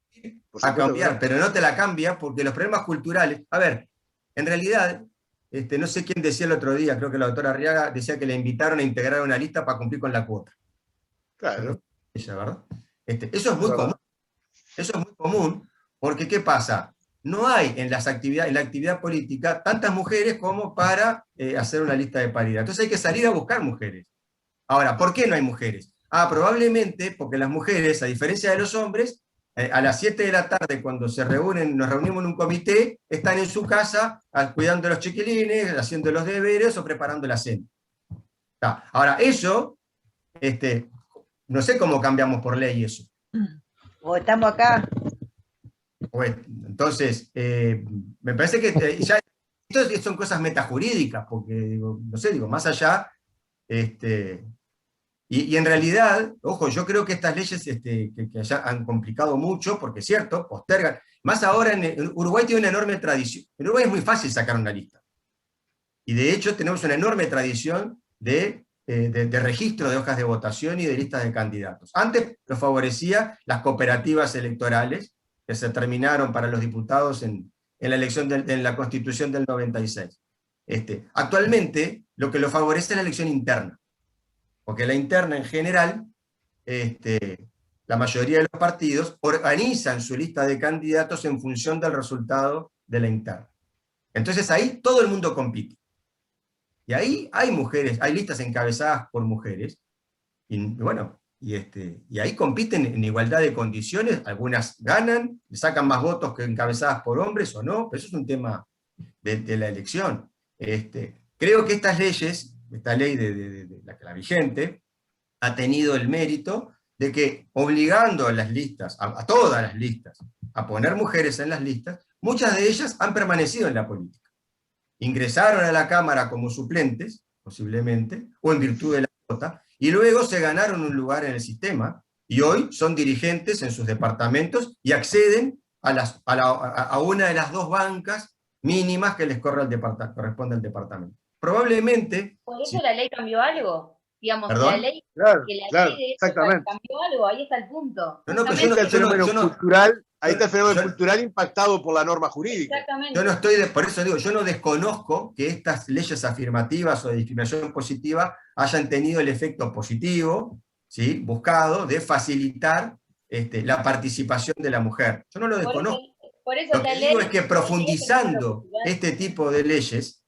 A cambiar, pero no te la cambia porque los problemas culturales... A ver, en realidad... no sé quién decía el otro día, creo que la doctora Arriaga decía que le invitaron a integrar una lista para cumplir con la cuota. Claro. Ella, ¿verdad? Eso es muy común. Eso es muy común, porque ¿qué pasa? No hay en la actividad política tantas mujeres como para hacer una lista de paridad. Entonces hay que salir a buscar mujeres. Ahora, ¿por qué no hay mujeres? Probablemente porque las mujeres, a diferencia de los hombres, a las 7 de la tarde, cuando nos reunimos en un comité, están en su casa cuidando a los chiquilines, haciendo los deberes o preparando la cena. Ahora, eso, no sé cómo cambiamos por ley eso. O estamos acá. Entonces, me parece que ya esto son cosas metajurídicas, porque, digo, más allá, y en realidad, ojo, yo creo que estas leyes que ya han complicado mucho, porque es cierto, postergan. Más ahora, en Uruguay tiene una enorme tradición. En Uruguay es muy fácil sacar una lista. Y de hecho tenemos una enorme tradición de registro de hojas de votación y de listas de candidatos. Antes lo favorecía las cooperativas electorales, que se terminaron para los diputados en en la elección en la Constitución del 96. Actualmente, lo que lo favorece es la elección interna, porque la interna en general, la mayoría de los partidos organizan su lista de candidatos en función del resultado de la interna. Entonces ahí todo el mundo compite. Y ahí hay mujeres, hay listas encabezadas por mujeres, y bueno, y ahí compiten en igualdad de condiciones, algunas ganan, sacan más votos que encabezadas por hombres o no, pero eso es un tema de la elección. Creo que estas leyes, esta ley de la vigente, ha tenido el mérito de que obligando a las listas, a todas las listas, a poner mujeres en las listas, muchas de ellas han permanecido en la política. Ingresaron a la Cámara como suplentes, posiblemente, o en virtud de la cuota, y luego se ganaron un lugar en el sistema, y hoy son dirigentes en sus departamentos y acceden a una de las dos bancas mínimas que les corresponde al departamento. Probablemente... ¿Por eso la ley cambió algo? Digamos, ¿Perdón? la ley, Claro, que la claro, ley de eso exactamente. cambió algo, ahí está el punto. No, pero Ahí está el fenómeno cultural, ahí está el fenómeno yo- cultural impactado por la norma jurídica. Exactamente. Yo no por eso digo, yo no desconozco que estas leyes afirmativas o de discriminación positiva hayan tenido el efecto positivo, ¿sí?, buscado, de facilitar la participación de la mujer. Yo no lo desconozco. Por eso Lo la que ley, digo es que la profundizando ley es este tipo de leyes,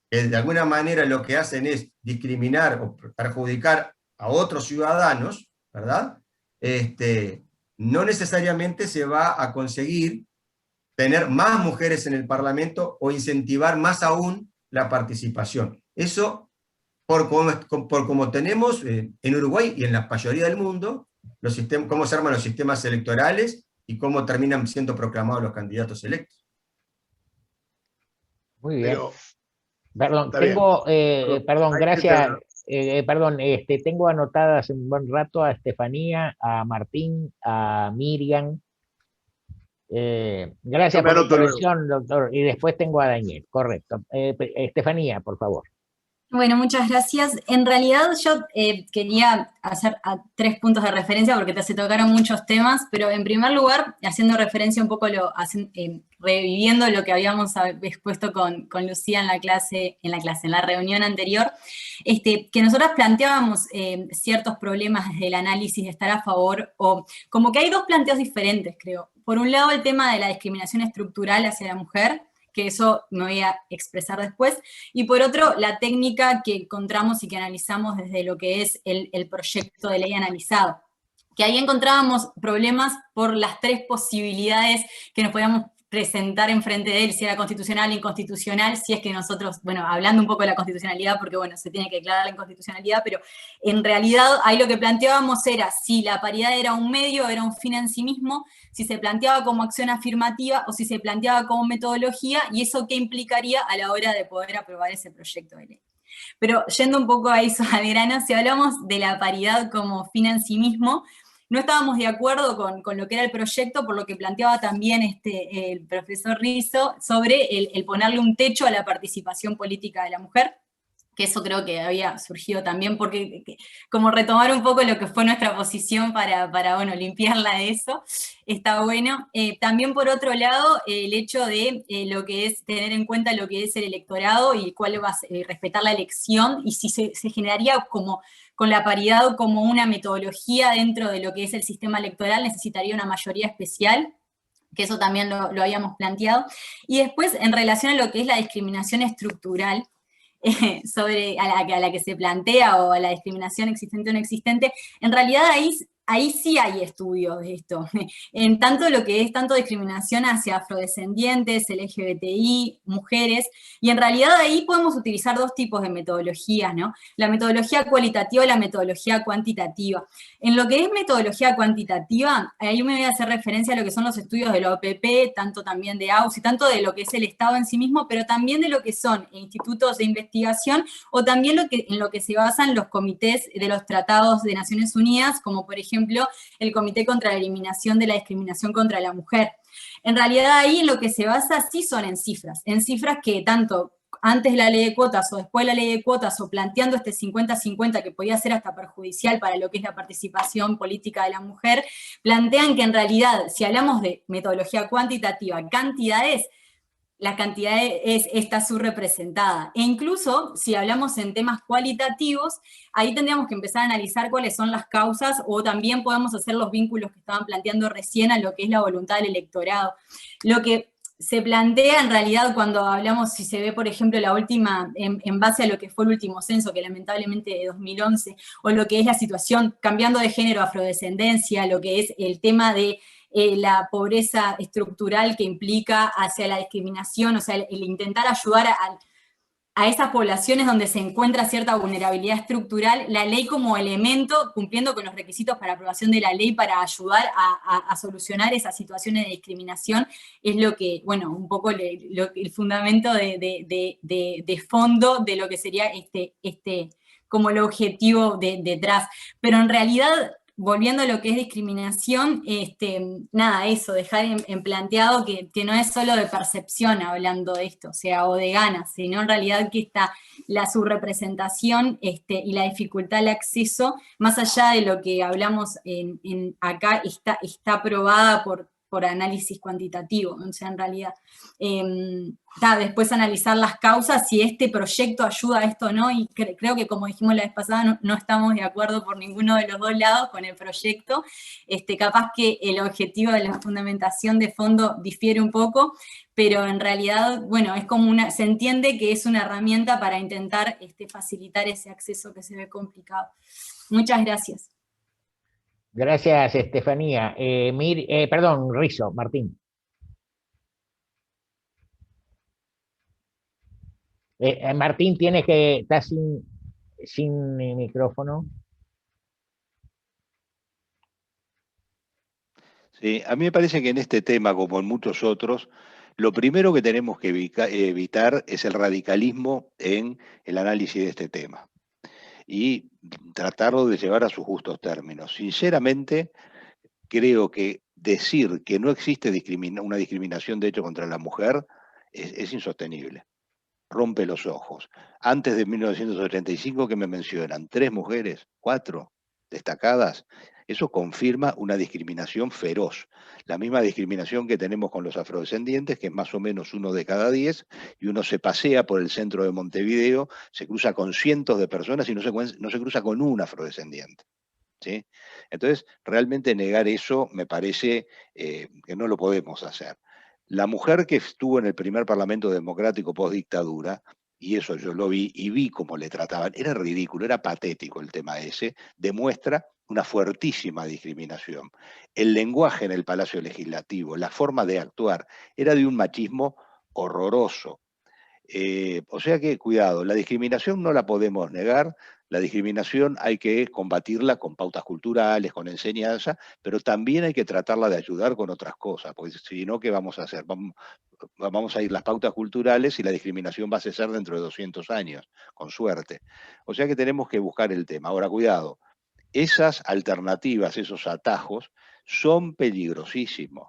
de alguna manera lo que hacen es discriminar o perjudicar a otros ciudadanos, ¿verdad? No necesariamente se va a conseguir tener más mujeres en el Parlamento o incentivar más aún la participación. Eso, por como tenemos en Uruguay y en la mayoría del mundo, cómo se arman los sistemas electorales y cómo terminan siendo proclamados los candidatos electos. Muy bien. Pero, Perdón, está bien. perdón, Hay que gracias. tener- Perdón, tengo anotadas un buen rato a Estefanía, a Martín, a Miriam. Gracias Yo me por la anoto luego. intervención, doctor. Y después tengo a Daniel, correcto. Estefanía, por favor. Bueno, muchas gracias. En realidad yo quería hacer 3 puntos de referencia porque se tocaron muchos temas, pero en primer lugar, haciendo referencia un poco, reviviendo lo que habíamos expuesto con Lucía en la reunión anterior, que nosotras planteábamos ciertos problemas desde el análisis de estar a favor, o como que hay 2 planteos diferentes, creo. Por un lado, el tema de la discriminación estructural hacia la mujer, que eso me voy a expresar después, y por otro, la técnica que encontramos y que analizamos desde lo que es el proyecto de ley analizado, que ahí encontrábamos problemas por las 3 posibilidades que nos podíamos presentar enfrente de él, si era constitucional, inconstitucional, si es que nosotros, bueno, hablando un poco de la constitucionalidad, porque bueno, se tiene que aclarar la inconstitucionalidad, pero en realidad ahí lo que planteábamos era si la paridad era un medio, era un fin en sí mismo, si se planteaba como acción afirmativa o si se planteaba como metodología, y eso qué implicaría a la hora de poder aprobar ese proyecto de ley. Pero yendo un poco a eso al grano, si hablamos de la paridad como fin en sí mismo, no estábamos de acuerdo con lo que era el proyecto, por lo que planteaba también el profesor Rizzo, sobre el ponerle un techo a la participación política de la mujer, que eso creo que había surgido también, porque como retomar un poco lo que fue nuestra posición para bueno, limpiarla de eso, está bueno. También por otro lado, el hecho de lo que es tener en cuenta lo que es el electorado y cuál va a respetar la elección, y si se generaría como con la paridad como una metodología dentro de lo que es el sistema electoral, necesitaría una mayoría especial, que eso también lo habíamos planteado. Y después, en relación a lo que es la discriminación estructural, a la que se plantea, o a la discriminación existente o no existente, en realidad ahí sí hay estudios de esto, en tanto lo que es tanto discriminación hacia afrodescendientes, LGBTI, mujeres, y en realidad ahí podemos utilizar 2 tipos de metodologías, ¿no? La metodología cualitativa y la metodología cuantitativa. En lo que es metodología cuantitativa, ahí me voy a hacer referencia a lo que son los estudios de la OPP, tanto también de AUS, y tanto de lo que es el Estado en sí mismo, pero también de lo que son institutos de investigación, o también en lo que se basan los comités de los tratados de Naciones Unidas, como por ejemplo el Comité contra la Eliminación de la Discriminación contra la Mujer. En realidad ahí lo que se basa sí son en cifras que tanto antes de la ley de cuotas o después de la ley de cuotas, o planteando este 50-50 que podía ser hasta perjudicial para lo que es la participación política de la mujer, plantean que en realidad, si hablamos de metodología cuantitativa, cantidades, la cantidad está subrepresentada. E incluso, si hablamos en temas cualitativos, ahí tendríamos que empezar a analizar cuáles son las causas, o también podemos hacer los vínculos que estaban planteando recién a lo que es la voluntad del electorado. Lo que se plantea en realidad cuando hablamos, si se ve, por ejemplo, la última, en base a lo que fue el último censo, que lamentablemente de 2011, o lo que es la situación, cambiando de género, afrodescendencia, lo que es el tema de la pobreza estructural que implica hacia la discriminación, o sea, el intentar ayudar a esas poblaciones donde se encuentra cierta vulnerabilidad estructural, la ley como elemento, cumpliendo con los requisitos para aprobación de la ley para ayudar a solucionar esas situaciones de discriminación, es lo que, bueno, un poco el fundamento de fondo de lo que sería como el objetivo detrás. Pero en realidad, volviendo a lo que es discriminación, nada, eso, dejar en planteado que no es solo de percepción hablando de esto, o sea, o de ganas, sino en realidad que está la subrepresentación y la dificultad al acceso, más allá de lo que hablamos acá, está probada por análisis cuantitativo, o sea, en realidad, después analizar las causas, si este proyecto ayuda a esto o no, y creo que como dijimos la vez pasada, no estamos de acuerdo por ninguno de los dos lados con el proyecto, capaz que el objetivo de la fundamentación de fondo difiere un poco, pero en realidad, bueno, es como se entiende que es una herramienta para intentar facilitar ese acceso que se ve complicado. Muchas gracias. Gracias, Estefanía. Perdón, Rizo, Martín. Martín, está sin micrófono. Sí, a mí me parece que en este tema, como en muchos otros, lo primero que tenemos que evitar es el radicalismo en el análisis de este tema y tratarlo de llevar a sus justos términos. Sinceramente, creo que decir que no existe una discriminación de hecho contra la mujer es insostenible. Rompe los ojos. Antes de 1985, que me mencionan 3 mujeres, 4 destacadas, eso confirma una discriminación feroz. La misma discriminación que tenemos con los afrodescendientes, que es más o menos 1 de cada 10, y uno se pasea por el centro de Montevideo, se cruza con cientos de personas y no se cruza con un afrodescendiente. ¿Sí? Entonces, realmente negar eso me parece que no lo podemos hacer. La mujer que estuvo en el primer Parlamento Democrático post-dictadura, y eso yo lo vi y vi cómo le trataban, era ridículo, era patético el tema ese, demuestra una fuertísima discriminación. El lenguaje en el Palacio Legislativo, la forma de actuar, era de un machismo horroroso. O sea que, cuidado, la discriminación no la podemos negar, la discriminación hay que combatirla con pautas culturales, con enseñanza, pero también hay que tratarla de ayudar con otras cosas, porque si no, ¿qué vamos a hacer? Vamos a ir las pautas culturales y la discriminación va a cesar dentro de 200 años, con suerte. O sea que tenemos que buscar el tema. Ahora, cuidado, esas alternativas, esos atajos, son peligrosísimos,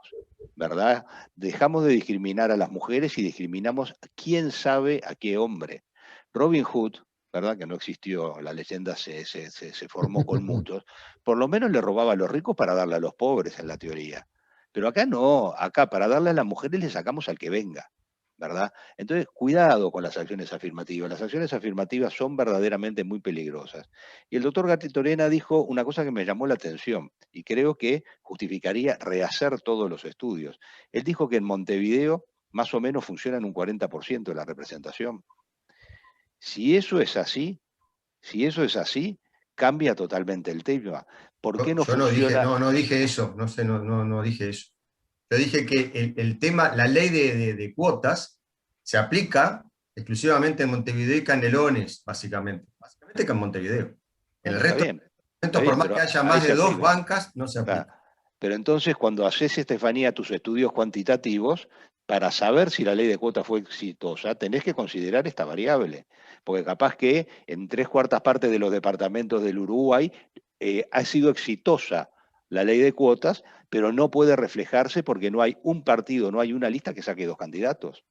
¿verdad? Dejamos de discriminar a las mujeres y discriminamos a quién sabe a qué hombre. Robin Hood, ¿verdad? Que no existió, la leyenda se formó con muchos, por lo menos le robaba a los ricos para darle a los pobres en la teoría. Pero acá no, acá para darle a las mujeres le sacamos al que venga, ¿verdad? Entonces, cuidado con las acciones afirmativas. Las acciones afirmativas son verdaderamente muy peligrosas. Y el doctor Gattitorena dijo una cosa que me llamó la atención y creo que justificaría rehacer todos los estudios. Él dijo que en Montevideo más o menos funciona en un 40% de la representación. Si eso es así, cambia totalmente el tema. ¿Por qué no funciona? No dije eso, no dije eso. Yo dije que el tema, la ley de cuotas se aplica exclusivamente en Montevideo y Canelones, básicamente. Básicamente que en Montevideo. En el resto, por más que haya más de 2 bancas, no se aplica. Pero entonces, cuando haces, Estefanía, tus estudios cuantitativos, para saber si la ley de cuotas fue exitosa, tenés que considerar esta variable. Porque capaz que en 3/4 partes de los departamentos del Uruguay ha sido exitosa la ley de cuotas, pero no puede reflejarse porque no hay un partido, no hay una lista que saque 2 candidatos.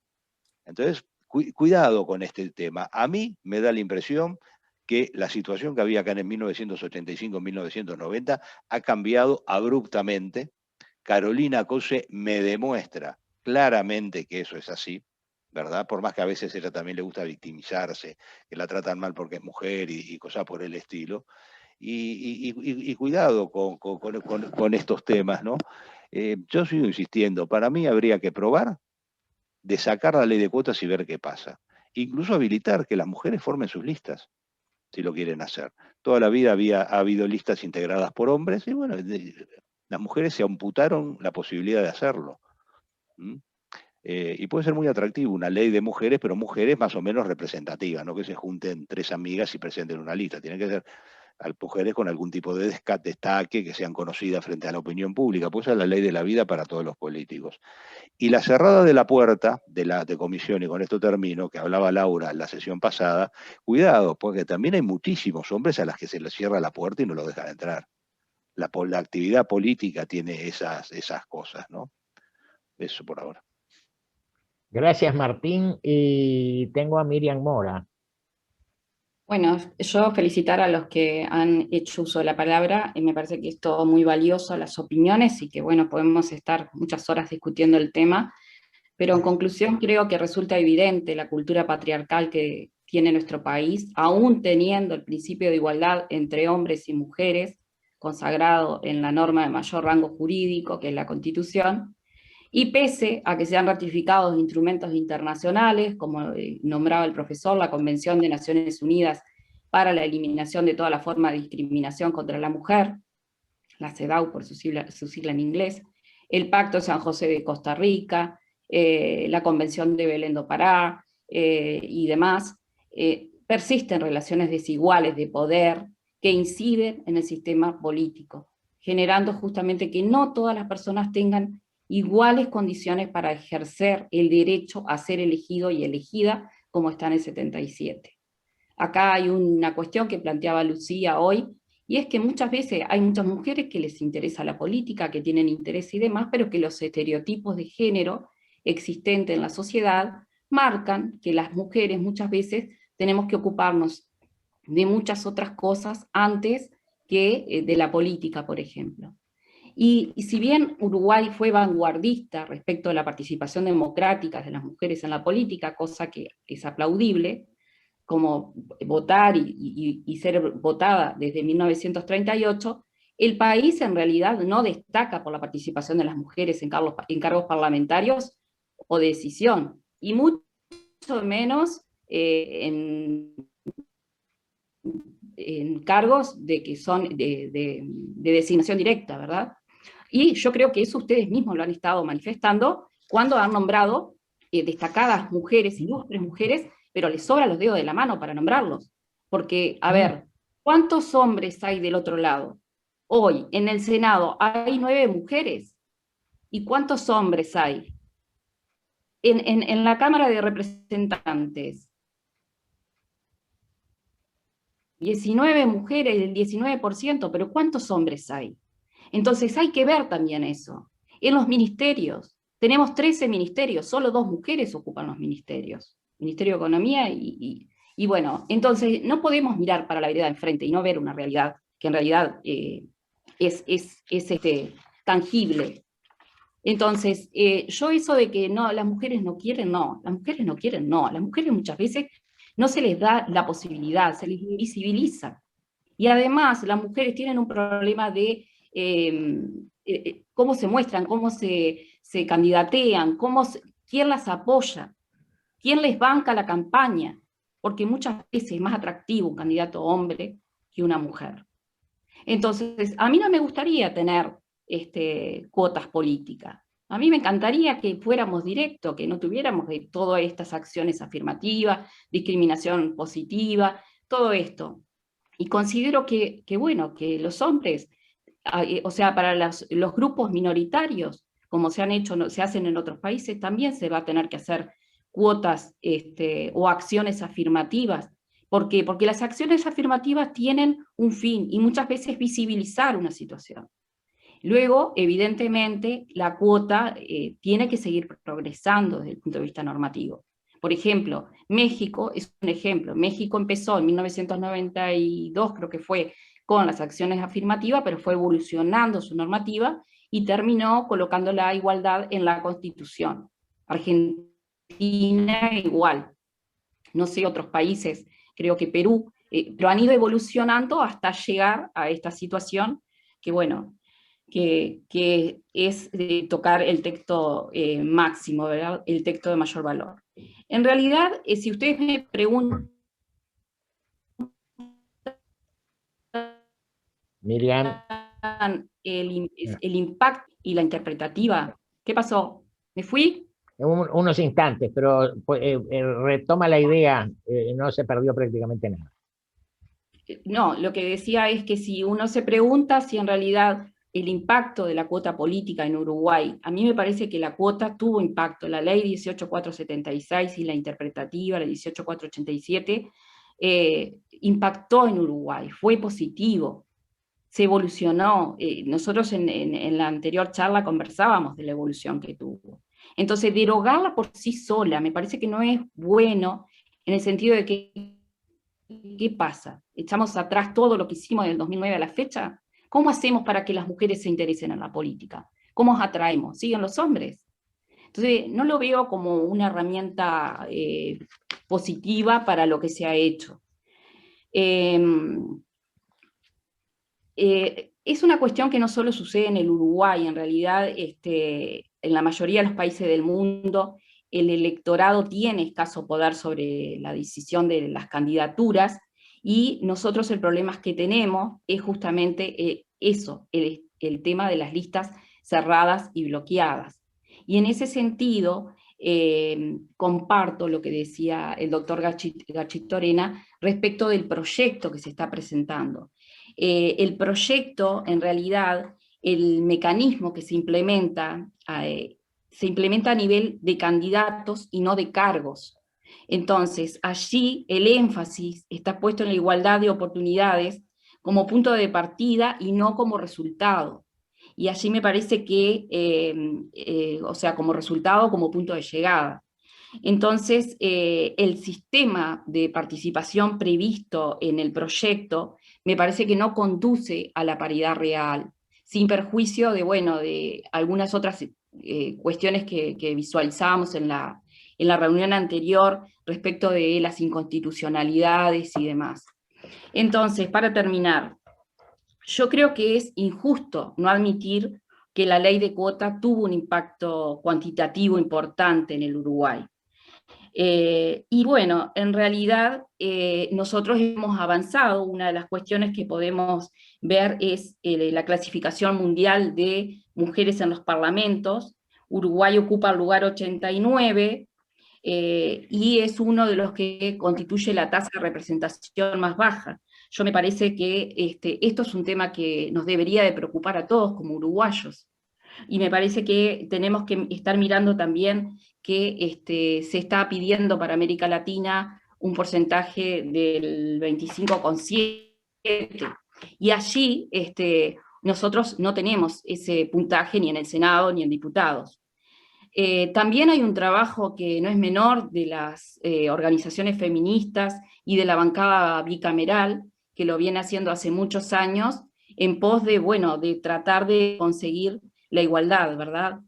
Entonces, cuidado con este tema. A mí me da la impresión que la situación que había acá en 1985-1990 ha cambiado abruptamente. Carolina Cose me demuestra claramente que eso es así, ¿verdad? Por más que a veces a ella también le gusta victimizarse, que la tratan mal porque es mujer y cosas por el estilo. Y cuidado con estos temas, ¿no? Yo sigo insistiendo, para mí habría que probar de sacar la ley de cuotas y ver qué pasa. Incluso habilitar que las mujeres formen sus listas, si lo quieren hacer. Toda la vida ha habido listas integradas por hombres, y bueno, las mujeres se amputaron la posibilidad de hacerlo. ¿Mm? Y puede ser muy atractivo una ley de mujeres, pero mujeres más o menos representativas, no que se junten 3 amigas y presenten una lista. Tienen que ser mujeres con algún tipo de destaque, que sean conocidas frente a la opinión pública, pues esa es la ley de la vida para todos los políticos. Y la cerrada de la puerta de comisión, y con esto termino, que hablaba Laura en la sesión pasada, cuidado, porque también hay muchísimos hombres a las que se les cierra la puerta y no los dejan entrar. La actividad política tiene esas cosas, ¿no? Eso por ahora. Gracias, Martín. Y tengo a Miriam Mora. Bueno, yo felicitar a los que han hecho uso de la palabra, y me parece que es todo muy valioso, las opiniones, y que bueno, podemos estar muchas horas discutiendo el tema, pero en conclusión creo que resulta evidente la cultura patriarcal que tiene nuestro país, aún teniendo el principio de igualdad entre hombres y mujeres, consagrado en la norma de mayor rango jurídico, que es la Constitución, y pese a que se han ratificado instrumentos internacionales, como nombraba el profesor, la Convención de Naciones Unidas para la eliminación de toda la forma de discriminación contra la mujer, la CEDAW por su sigla en inglés, el Pacto de San José de Costa Rica, la Convención de Belén do Pará y demás, persisten relaciones desiguales de poder que inciden en el sistema político, generando justamente que no todas las personas tengan iguales condiciones para ejercer el derecho a ser elegido y elegida como está en el 77. Acá hay una cuestión que planteaba Lucía hoy, y es que muchas veces hay muchas mujeres que les interesa la política, que tienen interés y demás, pero que los estereotipos de género existentes en la sociedad marcan que las mujeres muchas veces tenemos que ocuparnos de muchas otras cosas antes que de la política, por ejemplo. Y si bien Uruguay fue vanguardista respecto a la participación democrática de las mujeres en la política, cosa que es aplaudible, como votar y ser votada desde 1938, el país en realidad no destaca por la participación de las mujeres en cargos parlamentarios o de decisión, y mucho menos en cargos que son de designación directa, ¿verdad? Y yo creo que eso ustedes mismos lo han estado manifestando cuando han nombrado destacadas mujeres, ilustres mujeres, pero les sobran los dedos de la mano para nombrarlos. Porque, a ver, ¿cuántos hombres hay del otro lado? Hoy, en el Senado, hay 9 mujeres. ¿Y cuántos hombres hay? En la Cámara de Representantes, 19 mujeres, el 19%, pero ¿cuántos hombres hay? Entonces hay que ver también eso. En los ministerios, tenemos 13 ministerios, solo 2 mujeres ocupan los ministerios. Ministerio de Economía y bueno, entonces no podemos mirar para la vereda de enfrente y no ver una realidad que en realidad es tangible. Entonces, yo eso de que no, las mujeres no quieren, no, las mujeres no quieren, no, a las mujeres muchas veces no se les da la posibilidad, se les invisibiliza. Y además las mujeres tienen un problema de cómo se muestran, cómo se candidatean, quién las apoya, quién les banca la campaña, porque muchas veces es más atractivo un candidato hombre que una mujer. Entonces, a mí no me gustaría tener cuotas políticas. A mí me encantaría que fuéramos directos, que no tuviéramos de todas estas acciones afirmativas, discriminación positiva, todo esto. Y considero que bueno, que los hombres, o sea, para los grupos minoritarios, como se hacen en otros países, también se va a tener que hacer cuotas o acciones afirmativas. ¿Por qué? Porque las acciones afirmativas tienen un fin, y muchas veces visibilizar una situación. Luego, evidentemente, la cuota tiene que seguir progresando desde el punto de vista normativo. Por ejemplo, México es un ejemplo. México empezó en 1992, creo que fue, con las acciones afirmativas, pero fue evolucionando su normativa y terminó colocando la igualdad en la Constitución. Argentina igual. No sé, otros países, creo que Perú, pero han ido evolucionando hasta llegar a esta situación que, bueno, que es tocar el texto máximo, ¿verdad? El texto de mayor valor. En realidad, si ustedes me preguntan Miriam, el impacto y la interpretativa, ¿qué pasó? ¿Me fui? unos instantes, pero retoma la idea, no se perdió prácticamente nada. No, lo que decía es que si uno se pregunta si en realidad el impacto de la cuota política en Uruguay, a mí me parece que la cuota tuvo impacto, la ley 18.476 y la interpretativa, la 18.487, impactó en Uruguay, fue positivo, se evolucionó. Nosotros en la anterior charla conversábamos de la evolución que tuvo. Entonces, derogarla por sí sola me parece que no es bueno, en el sentido de que, ¿qué pasa? ¿Echamos atrás todo lo que hicimos del 2009 a la fecha? ¿Cómo hacemos para que las mujeres se interesen en la política? ¿Cómo os atraemos? ¿Siguen los hombres? Entonces, no lo veo como una herramienta positiva para lo que se ha hecho. Es una cuestión que no solo sucede en el Uruguay, en realidad en la mayoría de los países del mundo el electorado tiene escaso poder sobre la decisión de las candidaturas, y nosotros el problema que tenemos es justamente eso, el tema de las listas cerradas y bloqueadas. Y en ese sentido, comparto lo que decía el doctor Gachit-Torena respecto del proyecto que se está presentando. El proyecto, en realidad, el mecanismo que se implementa a nivel de candidatos y no de cargos. Entonces, allí el énfasis está puesto en la igualdad de oportunidades como punto de partida y no como resultado. Y allí me parece que, o sea, como resultado, como punto de llegada. Entonces, el sistema de participación previsto en el proyecto me parece que no conduce a la paridad real, sin perjuicio de, bueno, de algunas otras cuestiones que visualizábamos en la reunión anterior respecto de las inconstitucionalidades y demás. Entonces, para terminar, yo creo que es injusto no admitir que la ley de cuota tuvo un impacto cuantitativo importante en el Uruguay. Y bueno, en realidad nosotros hemos avanzado. Una de las cuestiones que podemos ver es la clasificación mundial de mujeres en los parlamentos. Uruguay ocupa el lugar 89, y es uno de los que constituye la tasa de representación más baja. Yo me parece que esto es un tema que nos debería de preocupar a todos como uruguayos. Y me parece que tenemos que estar mirando también que se está pidiendo para América Latina un porcentaje del 25,7%. Y allí nosotros no tenemos ese puntaje ni en el Senado ni en diputados. También hay un trabajo que no es menor de las organizaciones feministas y de la bancada bicameral, que lo viene haciendo hace muchos años, en pos de, bueno, de tratar de conseguir la igualdad, ¿verdad?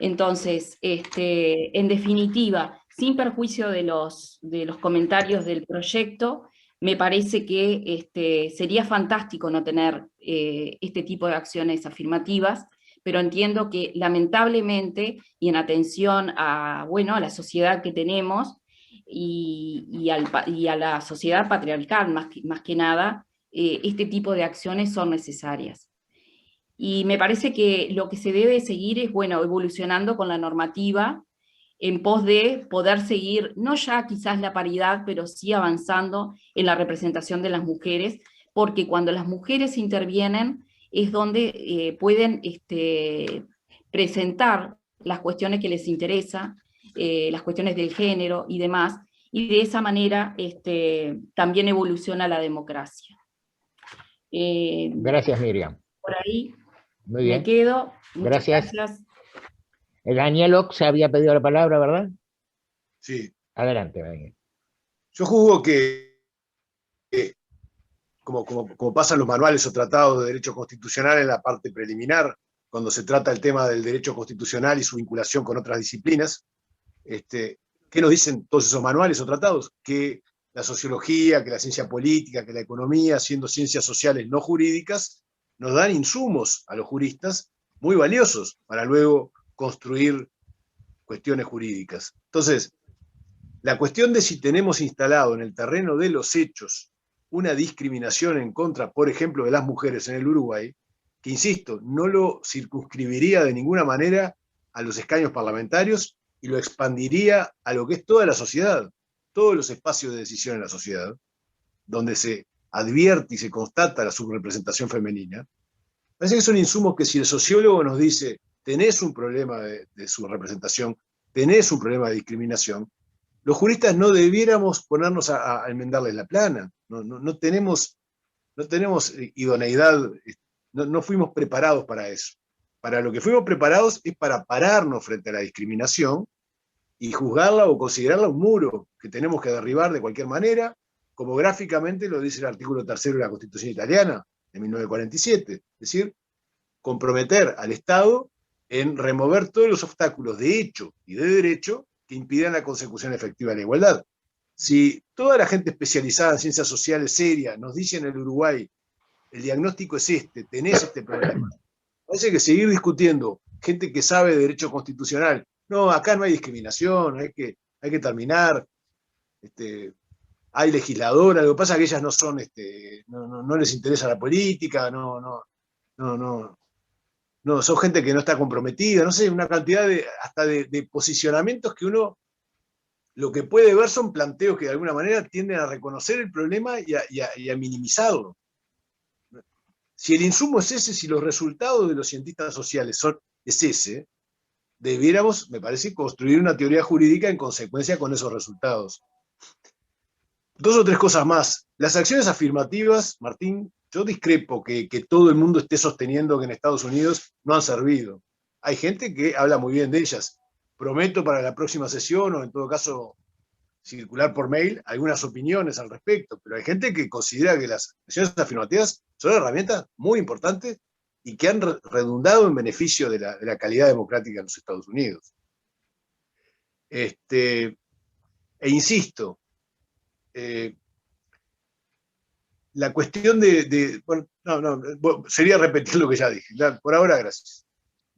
Entonces, en definitiva, sin perjuicio de los comentarios del proyecto, me parece que sería fantástico no tener este tipo de acciones afirmativas, pero entiendo que lamentablemente, y en atención a, bueno, a la sociedad que tenemos, y a la sociedad patriarcal más que nada, este tipo de acciones son necesarias. Y me parece que lo que se debe seguir es, bueno, evolucionando con la normativa en pos de poder seguir, no ya quizás la paridad, pero sí avanzando en la representación de las mujeres, porque cuando las mujeres intervienen es donde pueden presentar las cuestiones que les interesan, las cuestiones del género y demás, y de esa manera también evoluciona la democracia. Gracias, Miriam. Por ahí. Muy bien. Me quedo. Muchas Gracias. gracias. Daniel Ock se había pedido la palabra, ¿verdad? Sí. Adelante, Daniel. Yo juzgo que, como pasa en los manuales o tratados de derecho constitucional en la parte preliminar, cuando se trata el tema del derecho constitucional y su vinculación con otras disciplinas, ¿Qué nos dicen todos esos manuales o tratados? Que la sociología, que la ciencia política, que la economía, siendo ciencias sociales no jurídicas, nos dan insumos a los juristas muy valiosos para luego construir cuestiones jurídicas. Entonces, la cuestión de si tenemos instalado en el terreno de los hechos una discriminación en contra, por ejemplo, de las mujeres en el Uruguay, que insisto, no lo circunscribiría de ninguna manera a los escaños parlamentarios y lo expandiría a lo que es toda la sociedad, todos los espacios de decisión en la sociedad, donde se advierte y se constata la subrepresentación femenina. Parece que son insumos que si el sociólogo nos dice, tenés un problema de subrepresentación, tenés un problema de discriminación, los juristas no debiéramos ponernos a enmendarles la plana. No tenemos idoneidad, no fuimos preparados para eso. Para lo que fuimos preparados es para pararnos frente a la discriminación y juzgarla o considerarla un muro que tenemos que derribar de cualquier manera, como gráficamente lo dice el artículo 3º de la Constitución italiana de 1947. Es decir, comprometer al Estado en remover todos los obstáculos de hecho y de derecho que impidan la consecución efectiva de la igualdad. Si toda la gente especializada en ciencias sociales seria nos dice en el Uruguay, el diagnóstico es este, tenés este problema, parece que seguir discutiendo, gente que sabe de derecho constitucional, no, acá no hay discriminación, hay que terminar, hay legisladoras, lo que pasa es que ellas no son, no les interesa la política, no, son gente que no está comprometida, no sé, una cantidad hasta de posicionamientos que uno lo que puede ver son planteos que de alguna manera tienden a reconocer el problema y a minimizarlo. Si el insumo es ese, si los resultados de los cientistas sociales es ese, debiéramos, me parece, construir una teoría jurídica en consecuencia con esos resultados. 2 o 3 cosas más. Las acciones afirmativas, Martín, yo discrepo que todo el mundo esté sosteniendo que en Estados Unidos no han servido. Hay gente que habla muy bien de ellas. Prometo para la próxima sesión, o en todo caso circular por mail, algunas opiniones al respecto, pero hay gente que considera que las acciones afirmativas son herramientas muy importantes y que han redundado en beneficio de la calidad democrática en los Estados Unidos. E insisto, la cuestión sería repetir lo que ya dije. Por ahora, gracias.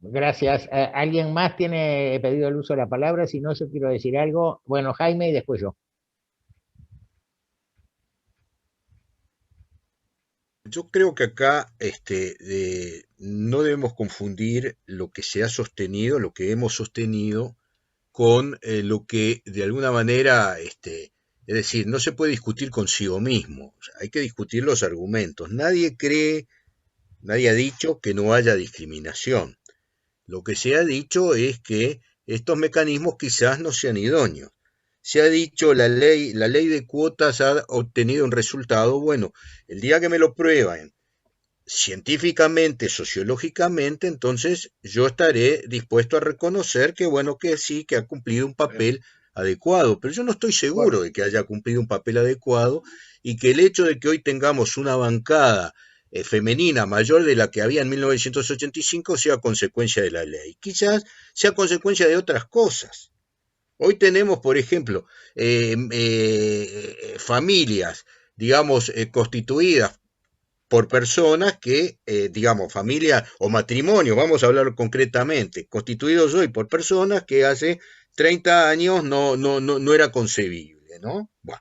Gracias. ¿Alguien más tiene pedido el uso de la palabra? Si no, yo quiero decir algo. Bueno, Jaime y después yo. Yo creo que acá no debemos confundir lo que se ha sostenido, lo que hemos sostenido, con lo que de alguna manera, es decir, no se puede discutir consigo mismo, o sea, hay que discutir los argumentos. Nadie ha dicho que no haya discriminación. Lo que se ha dicho es que estos mecanismos quizás no sean idóneos. Se ha dicho la ley de cuotas ha obtenido un resultado. Bueno, el día que me lo prueban científicamente, sociológicamente, entonces yo estaré dispuesto a reconocer que bueno, que sí, que ha cumplido un papel adecuado, pero yo no estoy seguro de que haya cumplido un papel adecuado y que el hecho de que hoy tengamos una bancada femenina mayor de la que había en 1985 sea consecuencia de la ley. Quizás sea consecuencia de otras cosas. Hoy tenemos, por ejemplo, familias, digamos, constituidas por personas que, digamos, familia o matrimonio, vamos a hablar concretamente, constituidos hoy por personas que hace 30 años no era concebible, ¿no? Bueno,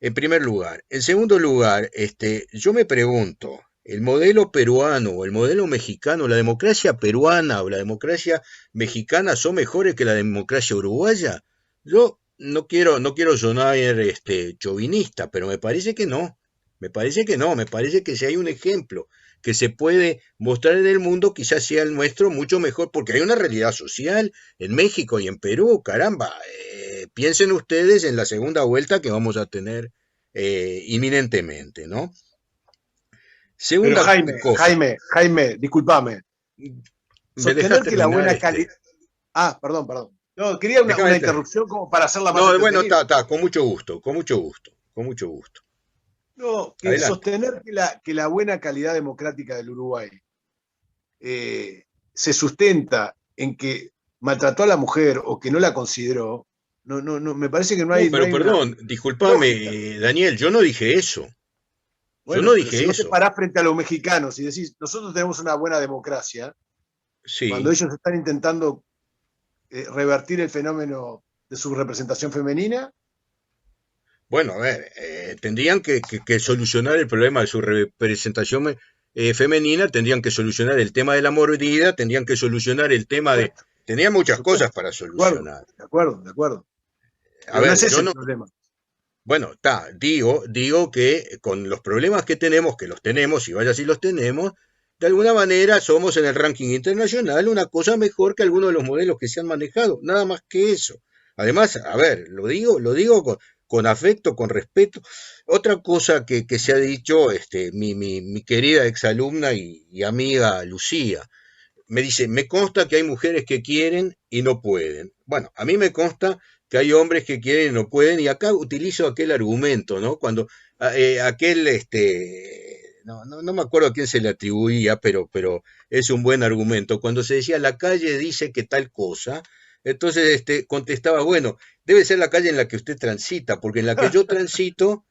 en primer lugar. En segundo lugar, yo me pregunto, ¿el modelo peruano o el modelo mexicano, la democracia peruana o la democracia mexicana son mejores que la democracia uruguaya? Yo no quiero sonar chauvinista, pero me parece que no. Me parece que si hay un ejemplo que se puede mostrar en el mundo, quizás sea el nuestro mucho mejor, porque hay una realidad social en México y en Perú, caramba. Piensen ustedes en la segunda vuelta que vamos a tener inminentemente, ¿no? Segunda cosa. Jaime, discúlpame. Sostener que la buena calidad... perdón. No, quería una interrupción como para hacerla más entretenida. Bueno, está, con mucho gusto. No, que sostener que la buena calidad democrática del Uruguay se sustenta en que maltrató a la mujer o que no la consideró, me parece que no hay... pero no hay perdón, discúlpame, Daniel, yo no dije eso. Bueno, yo no pero dije si vos te eso. parás frente a los mexicanos y decís, nosotros tenemos una buena democracia, Sí. cuando ellos están intentando revertir el fenómeno de su representación femenina. Bueno, a ver, tendrían que solucionar el problema de su representación femenina, tendrían que solucionar el tema de la mordida, tendrían que solucionar el tema de... Tenían muchas cosas para solucionar. De acuerdo. A ver, no es ese yo el no... problema. Bueno, digo que con los problemas que tenemos, que los tenemos, y vaya si los tenemos, de alguna manera somos en el ranking internacional una cosa mejor que algunos de los modelos que se han manejado, nada más que eso. Además, a ver, lo digo con afecto, con respeto. Otra cosa que se ha dicho, mi querida exalumna y amiga Lucía, me dice, me consta que hay mujeres que quieren y no pueden. Bueno, a mí me consta que hay hombres que quieren y no pueden, y acá utilizo aquel argumento, ¿no? Cuando no me acuerdo a quién se le atribuía, pero es un buen argumento. Cuando se decía la calle dice que tal cosa, entonces contestaba, bueno, debe ser la calle en la que usted transita, porque en la que yo transito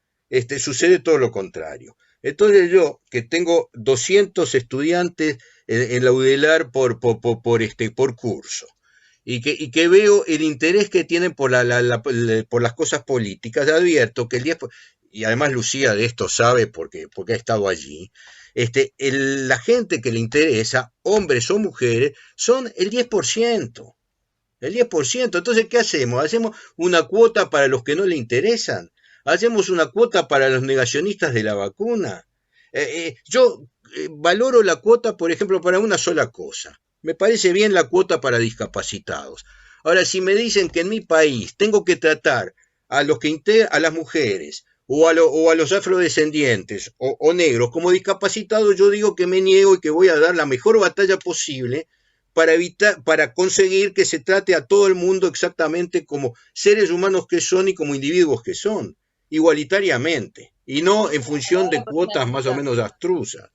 sucede todo lo contrario. Entonces yo, que tengo 200 estudiantes en la UDELAR por curso, y que veo el interés que tienen por las cosas políticas, advierto que el 10%, y además Lucía de esto sabe porque ha estado allí, la gente que le interesa, hombres o mujeres, son el 10%. El 10%. Entonces, ¿qué hacemos? ¿Hacemos una cuota para los que no le interesan? ¿Hacemos una cuota para los negacionistas de la vacuna? Yo valoro la cuota, por ejemplo, para una sola cosa. Me parece bien la cuota para discapacitados. Ahora, si me dicen que en mi país tengo que tratar a las mujeres o a los afrodescendientes o negros como discapacitados, yo digo que me niego y que voy a dar la mejor batalla posible para conseguir que se trate a todo el mundo exactamente como seres humanos que son y como individuos que son, igualitariamente, y no en función de cuotas más o menos abstrusas.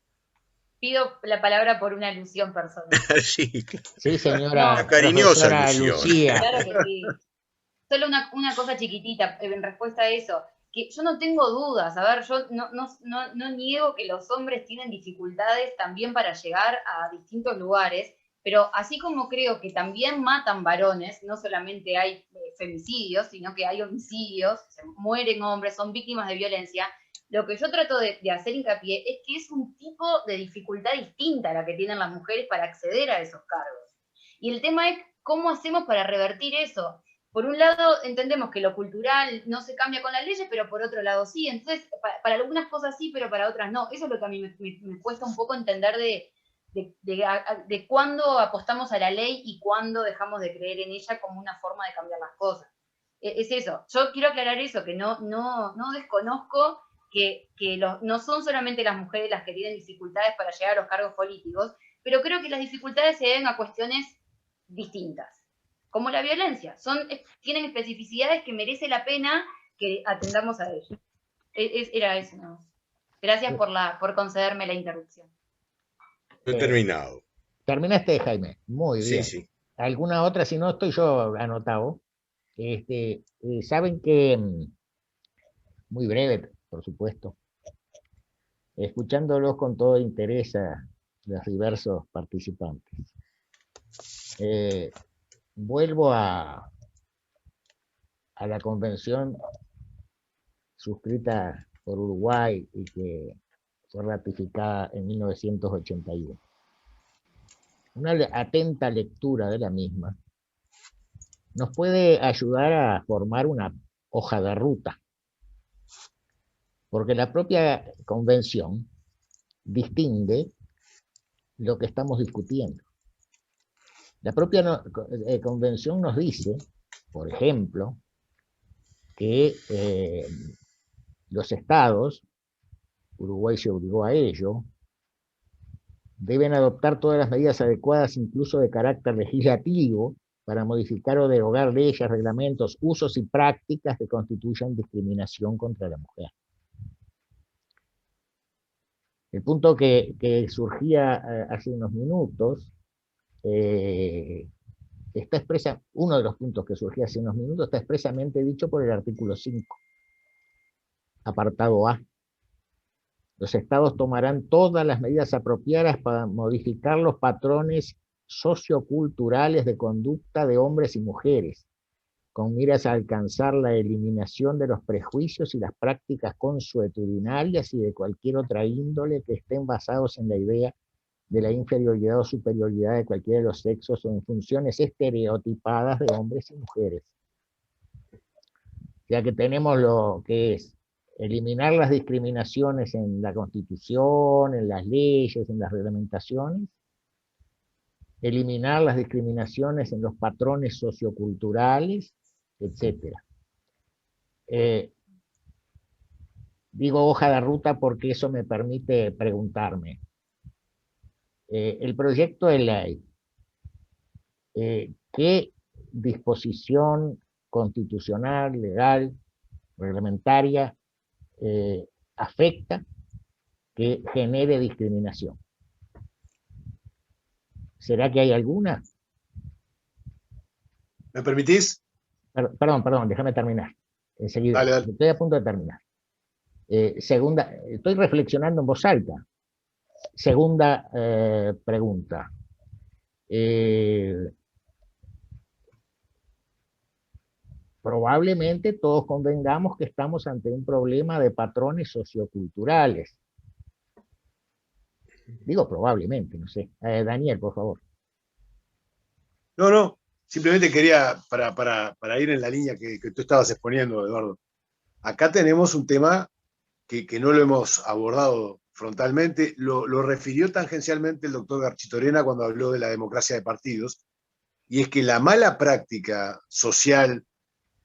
Pido la palabra por una alusión personal. Sí, sí, señora. Una cariñosa alusión. Lucía. Claro que sí. Solo una cosa chiquitita en respuesta a eso, que yo no tengo dudas, a ver, yo no niego que los hombres tienen dificultades también para llegar a distintos lugares, pero así como creo que también matan varones, no solamente hay femicidios, sino que hay homicidios, se mueren hombres, son víctimas de violencia, lo que yo trato de hacer hincapié es que es un tipo de dificultad distinta a la que tienen las mujeres para acceder a esos cargos. Y el tema es cómo hacemos para revertir eso. Por un lado, entendemos que lo cultural no se cambia con las leyes, pero por otro lado sí. Entonces, para algunas cosas sí, pero para otras no. Eso es lo que a mí me cuesta un poco entender de cuándo apostamos a la ley y cuándo dejamos de creer en ella como una forma de cambiar las cosas. Es eso. Yo quiero aclarar eso, que no desconozco que no son solamente las mujeres las que tienen dificultades para llegar a los cargos políticos, pero creo que las dificultades se deben a cuestiones distintas. Como la violencia, tienen especificidades que merece la pena que atendamos a ellas. Era eso, ¿no? Gracias por concederme la interrupción. He terminado. Terminaste, Jaime. Muy bien. Sí. ¿Alguna otra? Si no, estoy yo anotado. Saben que, muy breve, por supuesto, escuchándolos con todo interés a los diversos participantes. Vuelvo a la convención suscrita por Uruguay y que fue ratificada en 1981. Una atenta lectura de la misma nos puede ayudar a formar una hoja de ruta, porque la propia convención distingue lo que estamos discutiendo. La propia convención nos dice, por ejemplo, que los estados, Uruguay se obligó a ello, deben adoptar todas las medidas adecuadas, incluso de carácter legislativo, para modificar o derogar leyes, reglamentos, usos y prácticas que constituyan discriminación contra la mujer. El punto que surgía hace unos minutos está expresa, uno de los puntos que surgió hace unos minutos, está expresamente dicho por el artículo 5, apartado A. Los estados tomarán todas las medidas apropiadas para modificar los patrones socioculturales de conducta de hombres y mujeres, con miras a alcanzar la eliminación de los prejuicios y las prácticas consuetudinarias y de cualquier otra índole que estén basados en la idea de la inferioridad o superioridad de cualquiera de los sexos o en funciones estereotipadas de hombres y mujeres. Ya que tenemos lo que es eliminar las discriminaciones en la Constitución, en las leyes, en las reglamentaciones, eliminar las discriminaciones en los patrones socioculturales, etc. Digo hoja de ruta porque eso me permite preguntarme. El proyecto de ley, ¿qué disposición constitucional, legal, reglamentaria afecta que genere discriminación? ¿Será que hay alguna? ¿Me permitís? Perdón, déjame terminar. Enseguida, Dale, dale. estoy a punto de terminar. Segunda, estoy reflexionando en voz alta. Segunda pregunta. Probablemente todos convengamos que estamos ante un problema de patrones socioculturales. Digo probablemente, no sé. Daniel, por favor. No, simplemente quería, para ir en la línea que tú estabas exponiendo, Eduardo. Acá tenemos un tema que no lo hemos abordado frontalmente, lo refirió tangencialmente el doctor Garchitorena cuando habló de la democracia de partidos, y es que la mala práctica social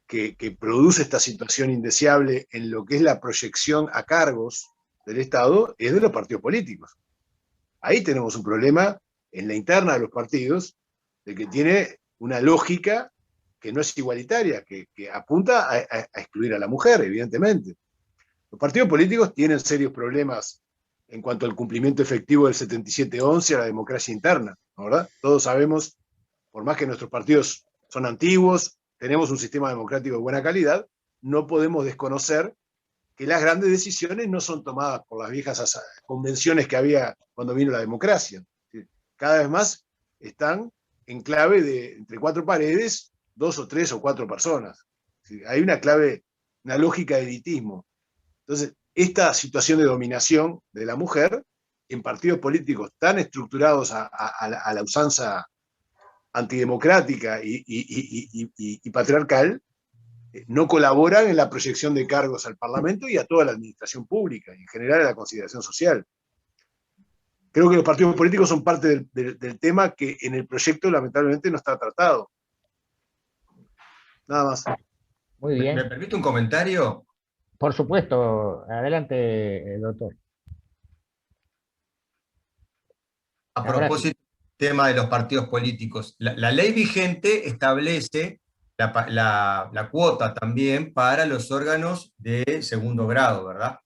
que produce esta situación indeseable en lo que es la proyección a cargos del Estado es de los partidos políticos. Ahí tenemos un problema en la interna de los partidos, de que tiene una lógica que no es igualitaria, que apunta a excluir a la mujer, evidentemente. Los partidos políticos tienen serios problemas en cuanto al cumplimiento efectivo del 77-11 a la democracia interna, ¿no, verdad? Todos sabemos, por más que nuestros partidos son antiguos, tenemos un sistema democrático de buena calidad, no podemos desconocer que las grandes decisiones no son tomadas por las viejas convenciones que había cuando vino la democracia. Cada vez más están en clave de entre cuatro paredes, 2 o 3 o 4 personas. Hay una clave, una lógica de elitismo. Entonces, esta situación de dominación de la mujer en partidos políticos tan estructurados a la usanza antidemocrática y patriarcal, no colaboran en la proyección de cargos al Parlamento y a toda la administración pública, y en general a la consideración social. Creo que los partidos políticos son parte del tema que en el proyecto lamentablemente no está tratado. Nada más. Muy bien. ¿Me permite un comentario? Por supuesto. Adelante, doctor. A propósito del tema de los partidos políticos, la ley vigente establece la cuota también para los órganos de segundo grado, ¿verdad?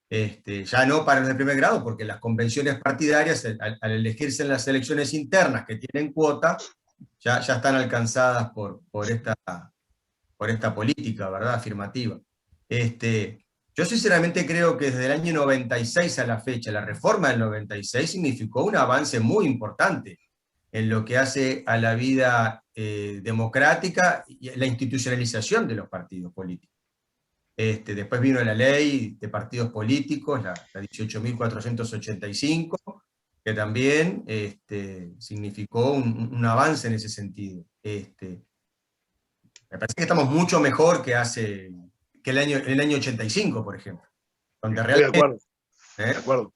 Ya no para los de primer grado, porque las convenciones partidarias, al elegirse en las elecciones internas que tienen cuota, ya están alcanzadas por esta política, ¿verdad?, afirmativa. Yo sinceramente creo que desde el año 96 a la fecha, la reforma del 96 significó un avance muy importante en lo que hace a la vida democrática y la institucionalización de los partidos políticos. Después vino la ley de partidos políticos, la 18.485, que también significó un avance en ese sentido. Me parece que estamos mucho mejor que el año 85, por ejemplo, donde realmente de acuerdo.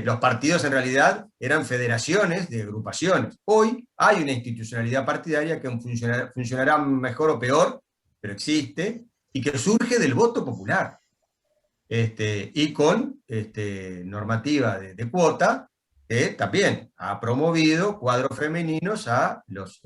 Los partidos en realidad eran federaciones de agrupaciones. Hoy hay una institucionalidad partidaria que funcionará mejor o peor, pero existe, y que surge del voto popular, y con normativa de cuota, que también ha promovido cuadros femeninos a los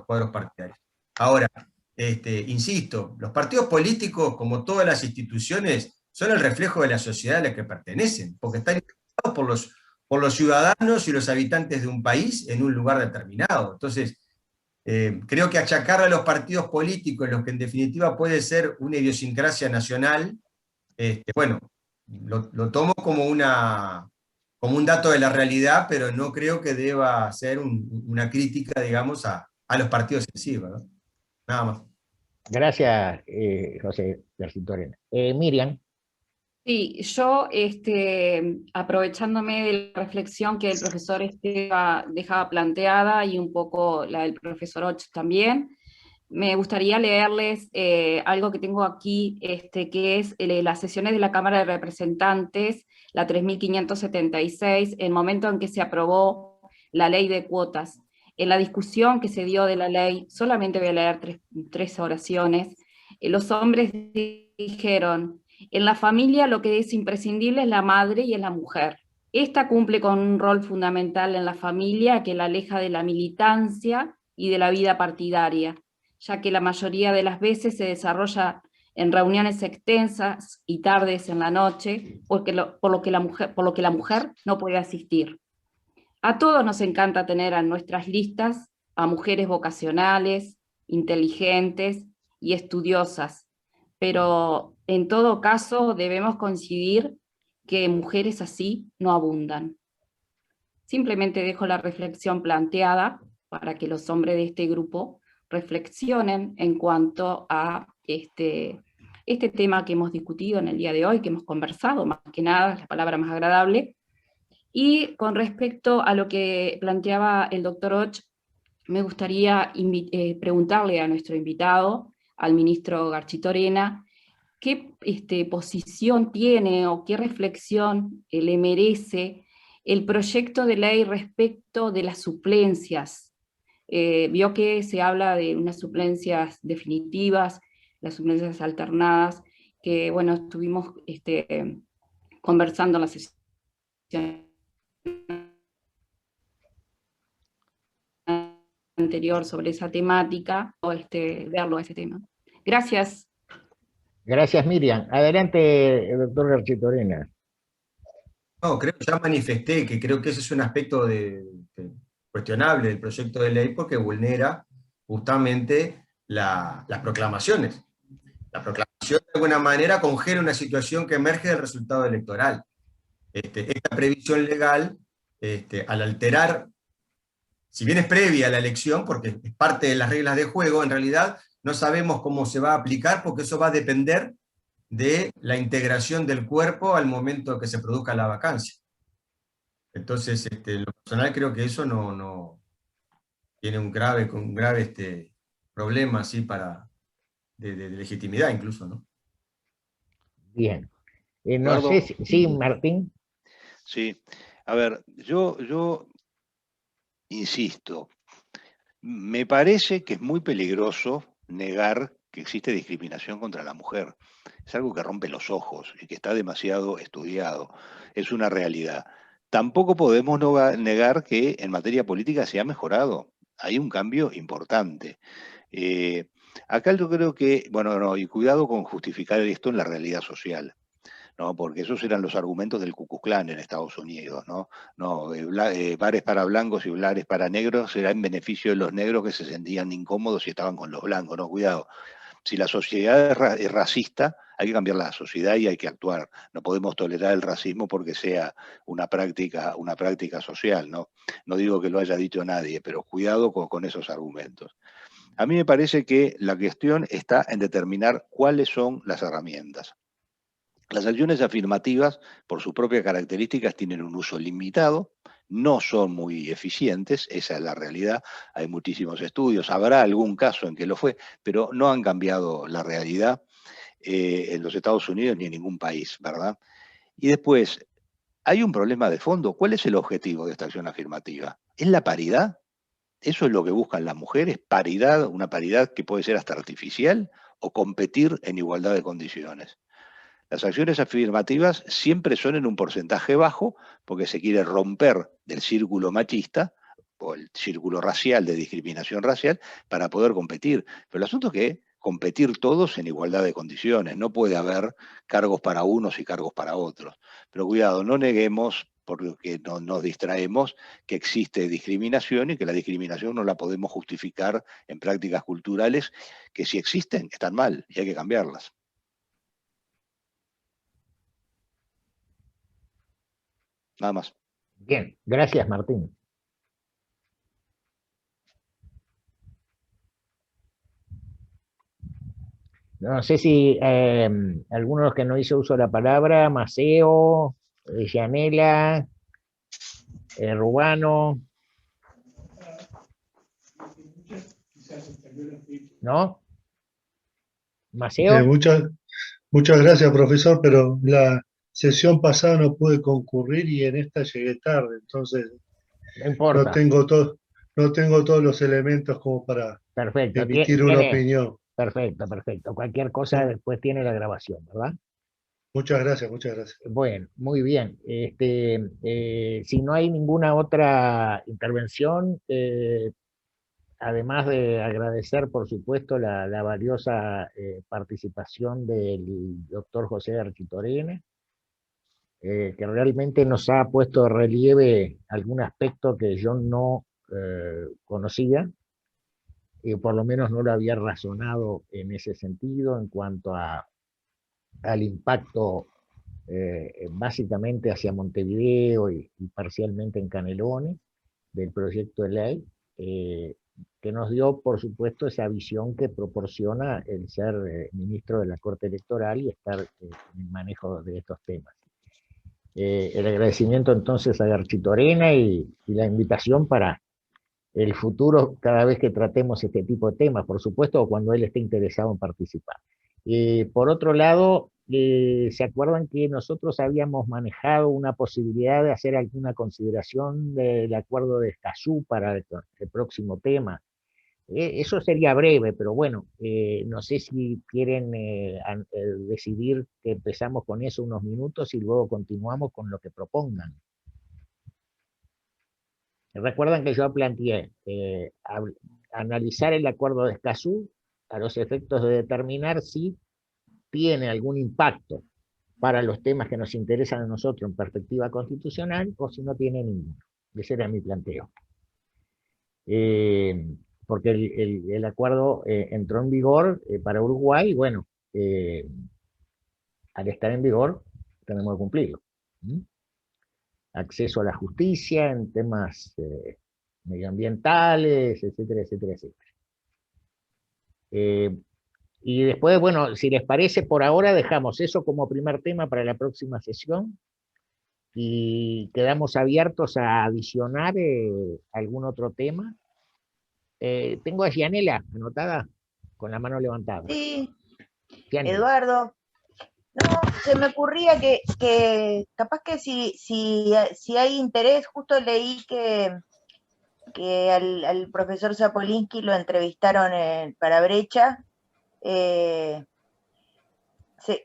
cuadros partidarios. Ahora, insisto, los partidos políticos, como todas las instituciones, son el reflejo de la sociedad a la que pertenecen, porque están integrados por los ciudadanos y los habitantes de un país en un lugar determinado. Entonces, Creo que achacar a los partidos políticos, lo que en definitiva puede ser una idiosincrasia nacional, bueno, lo tomo como un dato de la realidad, pero no creo que deba ser una crítica, digamos, a los partidos en sí, ¿verdad? Nada más. Gracias, José Garcitorena. Miriam. Sí, yo, aprovechándome de la reflexión que el profesor dejaba planteada y un poco la del profesor Och también, me gustaría leerles algo que tengo aquí, que es las sesiones de la Cámara de Representantes, la 3576, el momento en que se aprobó la ley de cuotas. En la discusión que se dio de la ley, solamente voy a leer tres oraciones, los hombres dijeron: en la familia lo que es imprescindible es la madre y es la mujer. Esta cumple con un rol fundamental en la familia que la aleja de la militancia y de la vida partidaria, ya que la mayoría de las veces se desarrolla en reuniones extensas y tardes en la noche, por lo que la mujer no puede asistir. A todos nos encanta tener en nuestras listas a mujeres vocacionales, inteligentes y estudiosas, pero en todo caso debemos coincidir que mujeres así no abundan. Simplemente dejo la reflexión planteada para que los hombres de este grupo reflexionen en cuanto a este tema que hemos discutido en el día de hoy, que hemos conversado, más que nada, es la palabra más agradable. Y con respecto a lo que planteaba el doctor Och, me gustaría preguntarle a nuestro invitado, al ministro Garchitorena, qué posición tiene o qué reflexión le merece el proyecto de ley respecto de las suplencias. Vio que se habla de unas suplencias definitivas, las suplencias alternadas, que bueno, estuvimos conversando en la sesión anterior sobre esa temática, o verlo a ese tema. Gracias. Gracias, Miriam. Adelante, doctor Garchitorena. No, creo que ya manifesté que creo que ese es un aspecto cuestionable del proyecto de ley, porque vulnera justamente las proclamaciones. La proclamación de alguna manera congela una situación que emerge del resultado electoral. Esta previsión legal, al alterar, si bien es previa a la elección, porque es parte de las reglas de juego, en realidad no sabemos cómo se va a aplicar, porque eso va a depender de la integración del cuerpo al momento que se produzca la vacancia. Entonces, en lo personal creo que eso no tiene un grave problema así de legitimidad incluso, ¿no? Bien. No sé si, sí, Martín. Sí, a ver, yo insisto, me parece que es muy peligroso negar que existe discriminación contra la mujer. Es algo que rompe los ojos y que está demasiado estudiado. Es una realidad. Tampoco podemos negar que en materia política se ha mejorado. Hay un cambio importante. Acá yo creo que, bueno, no, y cuidado con justificar esto en la realidad social, ¿no? Porque esos eran los argumentos del Ku Klux Klan en Estados Unidos, ¿no? Bares para blancos y bares para negros era en beneficio de los negros que se sentían incómodos y estaban con los blancos, ¿no? Cuidado. Si la sociedad es racista, hay que cambiar la sociedad y hay que actuar. No podemos tolerar el racismo porque sea una práctica social, ¿no? No digo que lo haya dicho nadie, pero cuidado con esos argumentos. A mí me parece que la cuestión está en determinar cuáles son las herramientas. Las acciones afirmativas, por sus propias características, tienen un uso limitado, no son muy eficientes, esa es la realidad, hay muchísimos estudios, habrá algún caso en que lo fue, pero no han cambiado la realidad en los Estados Unidos ni en ningún país, ¿verdad? Y después, hay un problema de fondo. ¿Cuál es el objetivo de esta acción afirmativa? ¿Es la paridad? ¿Eso es lo que buscan las mujeres? ¿Paridad, una paridad que puede ser hasta artificial? ¿O competir en igualdad de condiciones? Las acciones afirmativas siempre son en un porcentaje bajo porque se quiere romper del círculo machista o el círculo racial de discriminación racial para poder competir. Pero el asunto es que competir todos en igualdad de condiciones, no puede haber cargos para unos y cargos para otros. Pero cuidado, no neguemos porque nos distraemos que existe discriminación y que la discriminación no la podemos justificar en prácticas culturales que si existen están mal y hay que cambiarlas. Nada más. Bien, gracias Martín. No sé si alguno de los que no hizo uso de la palabra, Maceo, Gianela, Rubano. ¿No? ¿Maceo? Muchas gracias, profesor, pero la sesión pasada no pude concurrir y en esta llegué tarde, entonces No importa. no tengo todos los elementos como para Perfecto. emitir una opinión. Perfecto. Cualquier cosa después tiene la grabación, ¿verdad? Muchas gracias, muchas gracias. Bueno, muy bien. Si no hay ninguna otra intervención, además de agradecer, por supuesto, la valiosa participación del doctor José Architorena, que realmente nos ha puesto de relieve algún aspecto que yo no conocía, y por lo menos no lo había razonado en ese sentido, en cuanto al impacto básicamente hacia Montevideo y parcialmente en Canelones del proyecto de ley, que nos dio, por supuesto, esa visión que proporciona el ser ministro de la Corte Electoral y estar en el manejo de estos temas. El agradecimiento entonces a Garchitorena y la invitación para el futuro, cada vez que tratemos este tipo de temas, por supuesto, o cuando él esté interesado en participar. Por otro lado, ¿se acuerdan que nosotros habíamos manejado una posibilidad de hacer alguna consideración del acuerdo de Escazú para el próximo tema? Eso sería breve, pero bueno, no sé si quieren decidir que empezamos con eso unos minutos y luego continuamos con lo que propongan. Recuerdan que yo planteé analizar el acuerdo de Escazú a los efectos de determinar si tiene algún impacto para los temas que nos interesan a nosotros en perspectiva constitucional o si no tiene ninguno. Ese era mi planteo. Porque el acuerdo entró en vigor para Uruguay y bueno, al estar en vigor tenemos que cumplirlo. Acceso a la justicia en temas medioambientales, etcétera, etcétera, etcétera. Y después, bueno, si les parece, por ahora dejamos eso como primer tema para la próxima sesión y quedamos abiertos a adicionar algún otro tema. Tengo a Gianela anotada con la mano levantada. Sí, Gianela. Eduardo. No, se me ocurría que capaz que si hay interés, justo leí que al profesor Zapolinsky lo entrevistaron para Brecha.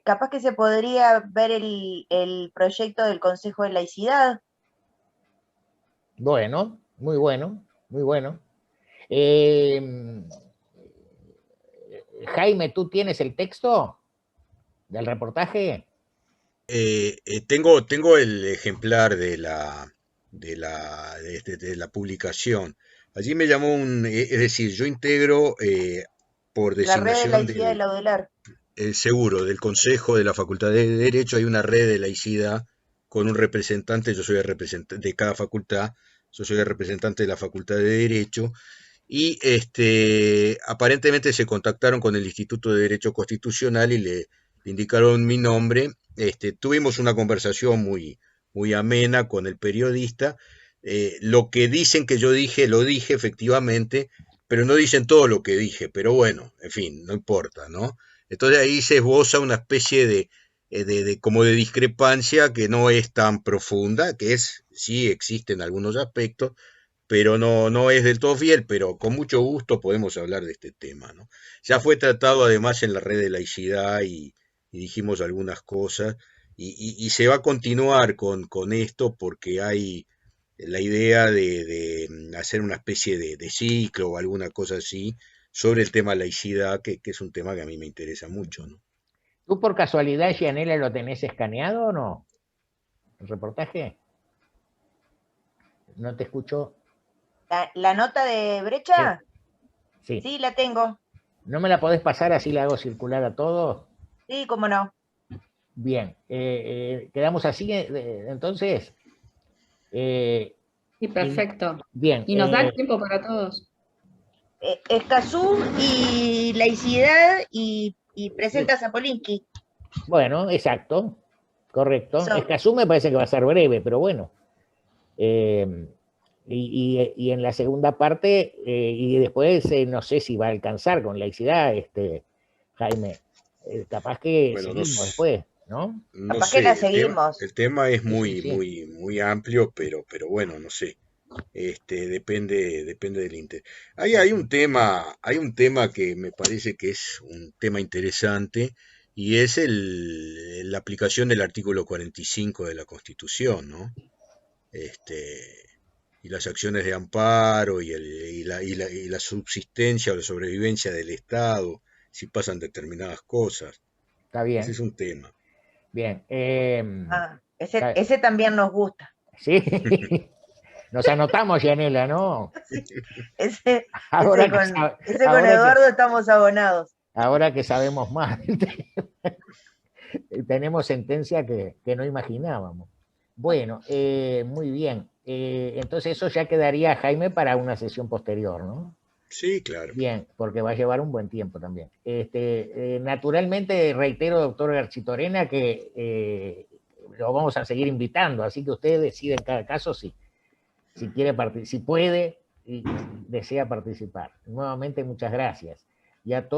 Capaz que se podría ver el proyecto del Consejo de Laicidad. Bueno, muy bueno, muy bueno. Jaime, ¿tú tienes el texto del reportaje? Tengo el ejemplar de la publicación. Allí me llamó es decir, yo integro por La red de designación laicidad de la UDELAR. seguro, del Consejo de la Facultad de Derecho, hay una red de laicidad con un representante, yo soy el representante de cada facultad, yo soy el representante de la Facultad de Derecho, y aparentemente se contactaron con el Instituto de Derecho Constitucional y le indicaron mi nombre. Tuvimos una conversación muy amena con el periodista. Lo que dicen que yo dije, lo dije efectivamente, pero no dicen todo lo que dije, pero bueno, en fin, no importa, ¿no? Entonces ahí se esboza una especie de como de discrepancia que no es tan profunda, que sí existen algunos aspectos, pero no es del todo fiel, pero con mucho gusto podemos hablar de este tema, ¿no? Ya fue tratado además en la red de laicidad y dijimos algunas cosas, y se va a continuar con esto porque hay la idea de hacer una especie de ciclo o alguna cosa así sobre el tema laicidad, que es un tema que a mí me interesa mucho, ¿no? ¿Tú por casualidad, Gianela, lo tenés escaneado o no? ¿El reportaje? No te escucho. ¿La nota de Brecha? Sí. Sí, la tengo. ¿No me la podés pasar así la hago circular a todos? Sí, cómo no. Bien, quedamos así entonces. Sí, perfecto. Bien. Y nos da el tiempo para todos. Escazú y laicidad y presenta a Zapolinski. Bueno, exacto, correcto. Eso. Escazú me parece que va a ser breve, pero bueno. Y en la segunda parte, y después no sé si va a alcanzar con laicidad, Jaime. Capaz que Bueno, seguimos después, ¿no? No Capaz sé, que la seguimos. el tema es Sí, muy, sí. muy amplio, pero bueno, no sé. Depende del interés. Hay un tema que me parece que es un tema interesante y es la aplicación del artículo 45 de la Constitución, ¿no? Y las acciones de amparo y la subsistencia o la sobrevivencia del Estado, si pasan determinadas cosas. Está bien. Ese es un tema. Bien. Ese también nos gusta. Sí. Nos anotamos, Yanela, ¿no? Ese Ahora con Eduardo estamos abonados. Ahora que sabemos más, tenemos sentencia que no imaginábamos. Bueno, muy bien. Entonces eso ya quedaría, Jaime, para una sesión posterior, ¿no? Sí, claro. Bien, porque va a llevar un buen tiempo también. Naturalmente, reitero, doctor Garchitorena, que lo vamos a seguir invitando, así que usted decide en cada caso si quiere si puede y desea participar. Nuevamente, muchas gracias. Y a todos